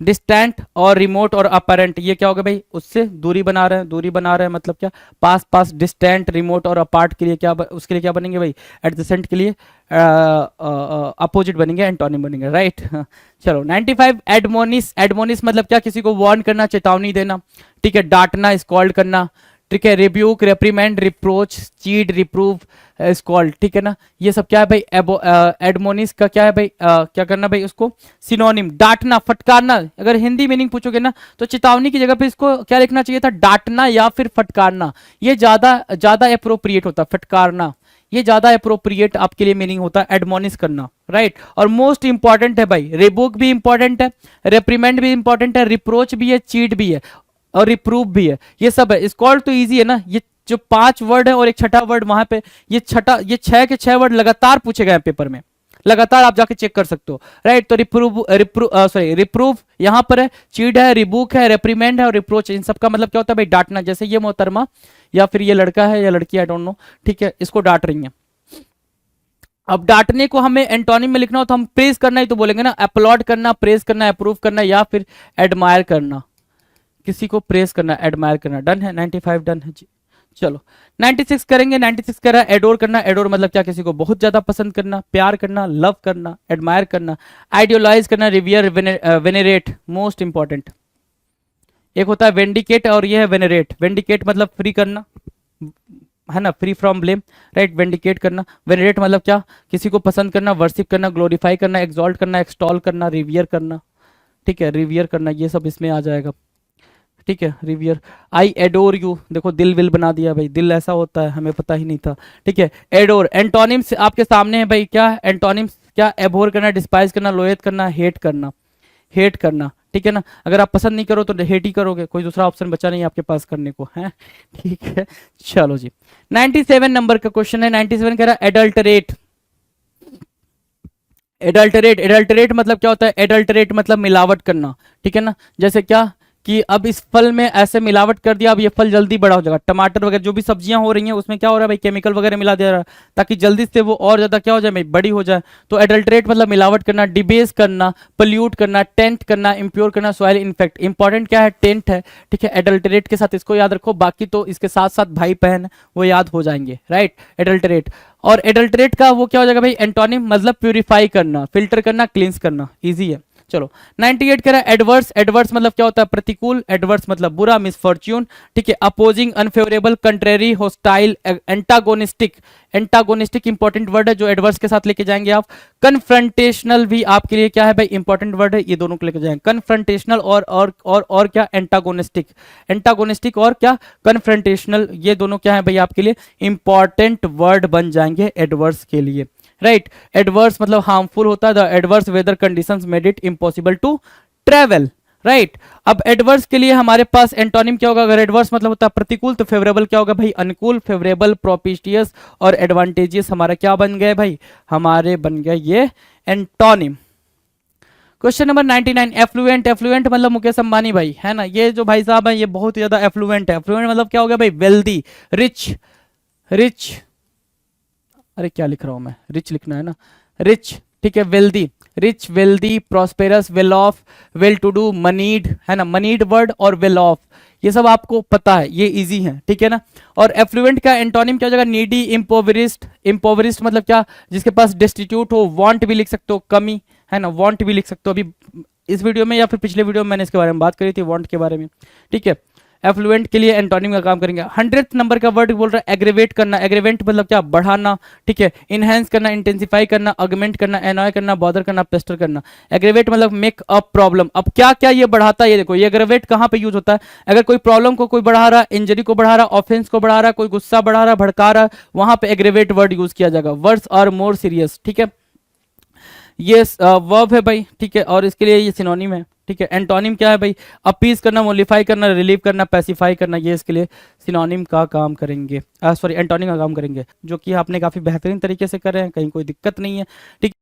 Speaker 2: डिस्टेंट और रिमोट और अपारेंट, ये क्या होगा भाई? उससे दूरी बना रहे हैं, दूरी बना रहे हैं मतलब क्या? पास पास। डिस्टेंट, रिमोट और अपार्ट के लिए क्या उसके लिए क्या बनेंगे भाई? एडजेसेंट के लिए अपोजिट बनेंगे, एंटोनिम बनेंगे, राइट। चलो 95। एडमोनिस। एडमोनिस मतलब क्या? किसी को वार्न करना, चेतावनी देना, ठीक है, डांटना, स्कॉल्ड करना, ठीक है, rebuke, reprimand, reproach, chide, reprove, scold, ठीक है ना, ये सब क्या है भाई, एडमोनिस का क्या है भाई, क्या करना भाई, उसको सिनोनिम, डांटना, फटकारना। अगर हिंदी मीनिंग पूछोगे ना तो चेतावनी की जगह पे इसको क्या लिखना चाहिए था, डांटना या फिर फटकारना, ये ज्यादा ज्यादा अप्रोप्रिएट होता, फटकारना ये ज्यादा अप्रोप्रिएट आपके लिए मीनिंग होता है, एडमोनिश करना, राइट। और मोस्ट इंपॉर्टेंट है भाई, रिबुक भी इंपॉर्टेंट है, रेप्रीमेंड भी इंपॉर्टेंट है, रिप्रोच भी है, चीट भी है और रिप्रूव भी है, ये सब है। स्कॉल्ड तो इजी है ना, ये जो 5 वर्ड है और एक छठा वर्ड वहां पे, ये 6 के 6 वर्ड लगातार पूछे गए पेपर में, लगातार आप जाके चेक कर सकते हो, राइट। तो रिप्रूव यहां पर है, चीट है, रिबुक है, रेप्रीमेंड है और रिप्रोच, इन सब का मतलब क्या होता है भाई, डांटना। जैसे ये मोहतरमा या फिर ये लड़का है या लड़की, आई डोंट नो, ठीक है, इसको डांट रही है। अब डांटने को हमें एंटोनिम में लिखना हो तो हम प्रेज करना ही तो बोलेंगे ना, अपलॉड करना, प्रेज करना, अप्रूव करना या फिर एडमायर करना, किसी को प्रेस करना, एडमायर करना। डन है, 95 डन है जी। चलो 96 करेंगे। 96 कह रहा है एडोर करना। एडोर मतलब क्या, किसी को बहुत ज्यादा पसंद करना, प्यार करना, लव करना, एडमायर करना, आइडियोलाइज करना, रिवियर, वेनेरेट, मोस्ट इंपॉर्टेंट। एक होता है वेंडिकेट और ये है वेनेरेट। वेंडिकेट मतलब फ्री करना, है ना, फ्री फ्रॉम ब्लेम, राइट, वेंडिकेट करना। वेनेरेट मतलब क्या, किसी को पसंद करना, वर्शिप करना, ग्लोरीफाई करना, एक्सॉल्ट करना, एक्सटॉल करना, रिवियर करना, ठीक है, रिवियर करना, ये सब इसमें आ जाएगा, ठीक है, रिवियर। आई एडोर यू, देखो दिल विल बना दिया भाई, दिल ऐसा होता है, हमें पता ही नहीं था, ठीक है। एडोर, एंटोनिम्स आपके सामने है भाई, क्या एंटोनिम्स, क्या, एबोर करना, डिस्पाइज करना, लोएथ करना, हेट करना, हेट करना, ठीक है ना। अगर आप पसंद नहीं करो तो हेट ही करोगे, कोई दूसरा ऑप्शन बचा नहीं आपके पास करने को, है, ठीक है। चलो जी 97 नंबर का क्वेश्चन है। 97 कह रहा है एडल्टरेट। एडल्टरेट, एडल्टरेट मतलब क्या होता है, एडल्टरेट मतलब मिलावट करना, ठीक है ना। जैसे क्या कि अब इस फल में ऐसे मिलावट कर दिया, अब ये फल जल्दी बड़ा हो जाएगा। टमाटर वगैरह जो भी सब्जियां हो रही हैं उसमें क्या हो रहा है भाई, केमिकल वगैरह मिला दे रहा है ताकि जल्दी से वो और ज्यादा क्या हो जाए भाई, बड़ी हो जाए। तो एडल्टरेट मतलब मिलावट करना, डिबेस करना, पोल्यूट करना, टेंट करना, इंप्योर करना, सॉइल इन्फेक्ट। इंपॉर्टेंट क्या है, टेंट है, ठीक है। एडल्टरेट के साथ इसको याद रखो, बाकी तो इसके साथ साथ भाई बहन वो याद हो जाएंगे, राइट। एडल्टरेट, और एडल्टरेट का वो क्या हो जाएगा भाई, एंटोनिम मतलब प्यूरिफाई करना, फिल्टर करना, क्लींस करना, ईजी है। चलो 98 कह रहा है एडवर्स। एडवर्स मतलब क्या होता है, प्रतिकूल। एडवर्स मतलब बुरा, मिसफॉर्च्यून, ठीक है। Opposing, unfavourable, contrary, hostile, antagonistic. Antagonistic important word है जो एडवर्स के साथ लेके जाएंगे आप। कन्फ्रंटेशनल भी आपके लिए क्या है भाई, इंपॉर्टेंट वर्ड है, ये दोनों को लेके जाएंगे। कन्फ्रंटेशनल और क्या, एंटागोनिस्टिक। एंटागोनिस्टिक और क्या, कन्फ्रंटेशनल, ये दोनों क्या है भाई आपके लिए इंपॉर्टेंट वर्ड बन जाएंगे एडवर्स के लिए, राइट। एडवर्स मतलब हार्मफुल होता है, the adverse weather conditions made it impossible to travel, right. अब एडवर्स के लिए हमारे पास एंटोनिम क्या होगा, अगर एडवर्स मतलब होता है प्रतिकूल तो फेवरेबल क्या होगा भाई, अनुकूल। फेवरेबल, प्रोपिशियस और एडवांटेजियस हमारा क्या बन गए भाई, हमारे बन गए ये antonym. Question number 99, affluent. Affluent मतलब मुकेश अंबानी भाई, है ना, ये जो भाई साहब है ये बहुत ज्यादा एफ्लुएंट है। एफ्लुएंट मतलब क्या हो गया भाई, वेल्दी, रिच, रिच, अरे क्या लिख रहा हूं मैं, रिच लिखना है ना, रिच, ठीक है, wealthy, rich, wealthy, prosperous, well off, well to do, moneyed, है ना, मनीड वर्ड और वेल ऑफ, ये सब आपको पता है, ये इजी है, ठीक है ना। और एफ्लुएंट का एंटोनिम क्या हो जाएगा, नीडी, इम्पोवरिस्ड। इम्पोवरिस्ड मतलब क्या, जिसके पास डिस्टिट्यूट हो, वांट भी लिख सकते हो, कमी, है ना, वांट भी लिख सकते हो। अभी इस वीडियो में या फिर पिछले वीडियो में मैंने इसके बारे में बात करी थी, वांट के बारे में, ठीक है। एफ्लुएंट के लिए एंटोनिम का काम करेंगे। 100th नंबर का वर्ड बोल रहा है एग्रेवेट करना। एग्रेवेट मतलब क्या, बढ़ाना, ठीक है। इनहेंस करना, इंटेंसिफाई करना, अगमेंट करना, एनॉय करना, बॉदर करना, पेस्टर करना। एग्रेवेट मतलब मेक अ प्रॉब्लम। अब क्या क्या ये बढ़ाता है, ये देखो, ये एग्रेवेट कहां पे यूज होता है, अगर कोई प्रॉब्लम को कोई बढ़ा रहा है, इंजरी को बढ़ा रहा है, ऑफेंस को बढ़ा रहा है, कोई गुस्सा बढ़ा रहा है, भड़का रहा है, वहां पे एग्रेवेट वर्ड यूज किया जाएगा। वर्ड्स आर मोर सीरियस, ठीक है, ये वर्ब है भाई, ठीक है, और इसके लिए ये सिनोनिम है, ठीक है। एंटोनिम क्या है भाई, अपीज करना, मोलिफाई करना, रिलीव करना, पैसिफाई करना, ये इसके लिए सिनोनिम का काम करेंगे, सॉरी एंटोनिम का काम करेंगे, जो कि आपने काफी बेहतरीन तरीके से कर रहे हैं, कहीं कोई दिक्कत नहीं है, ठीक।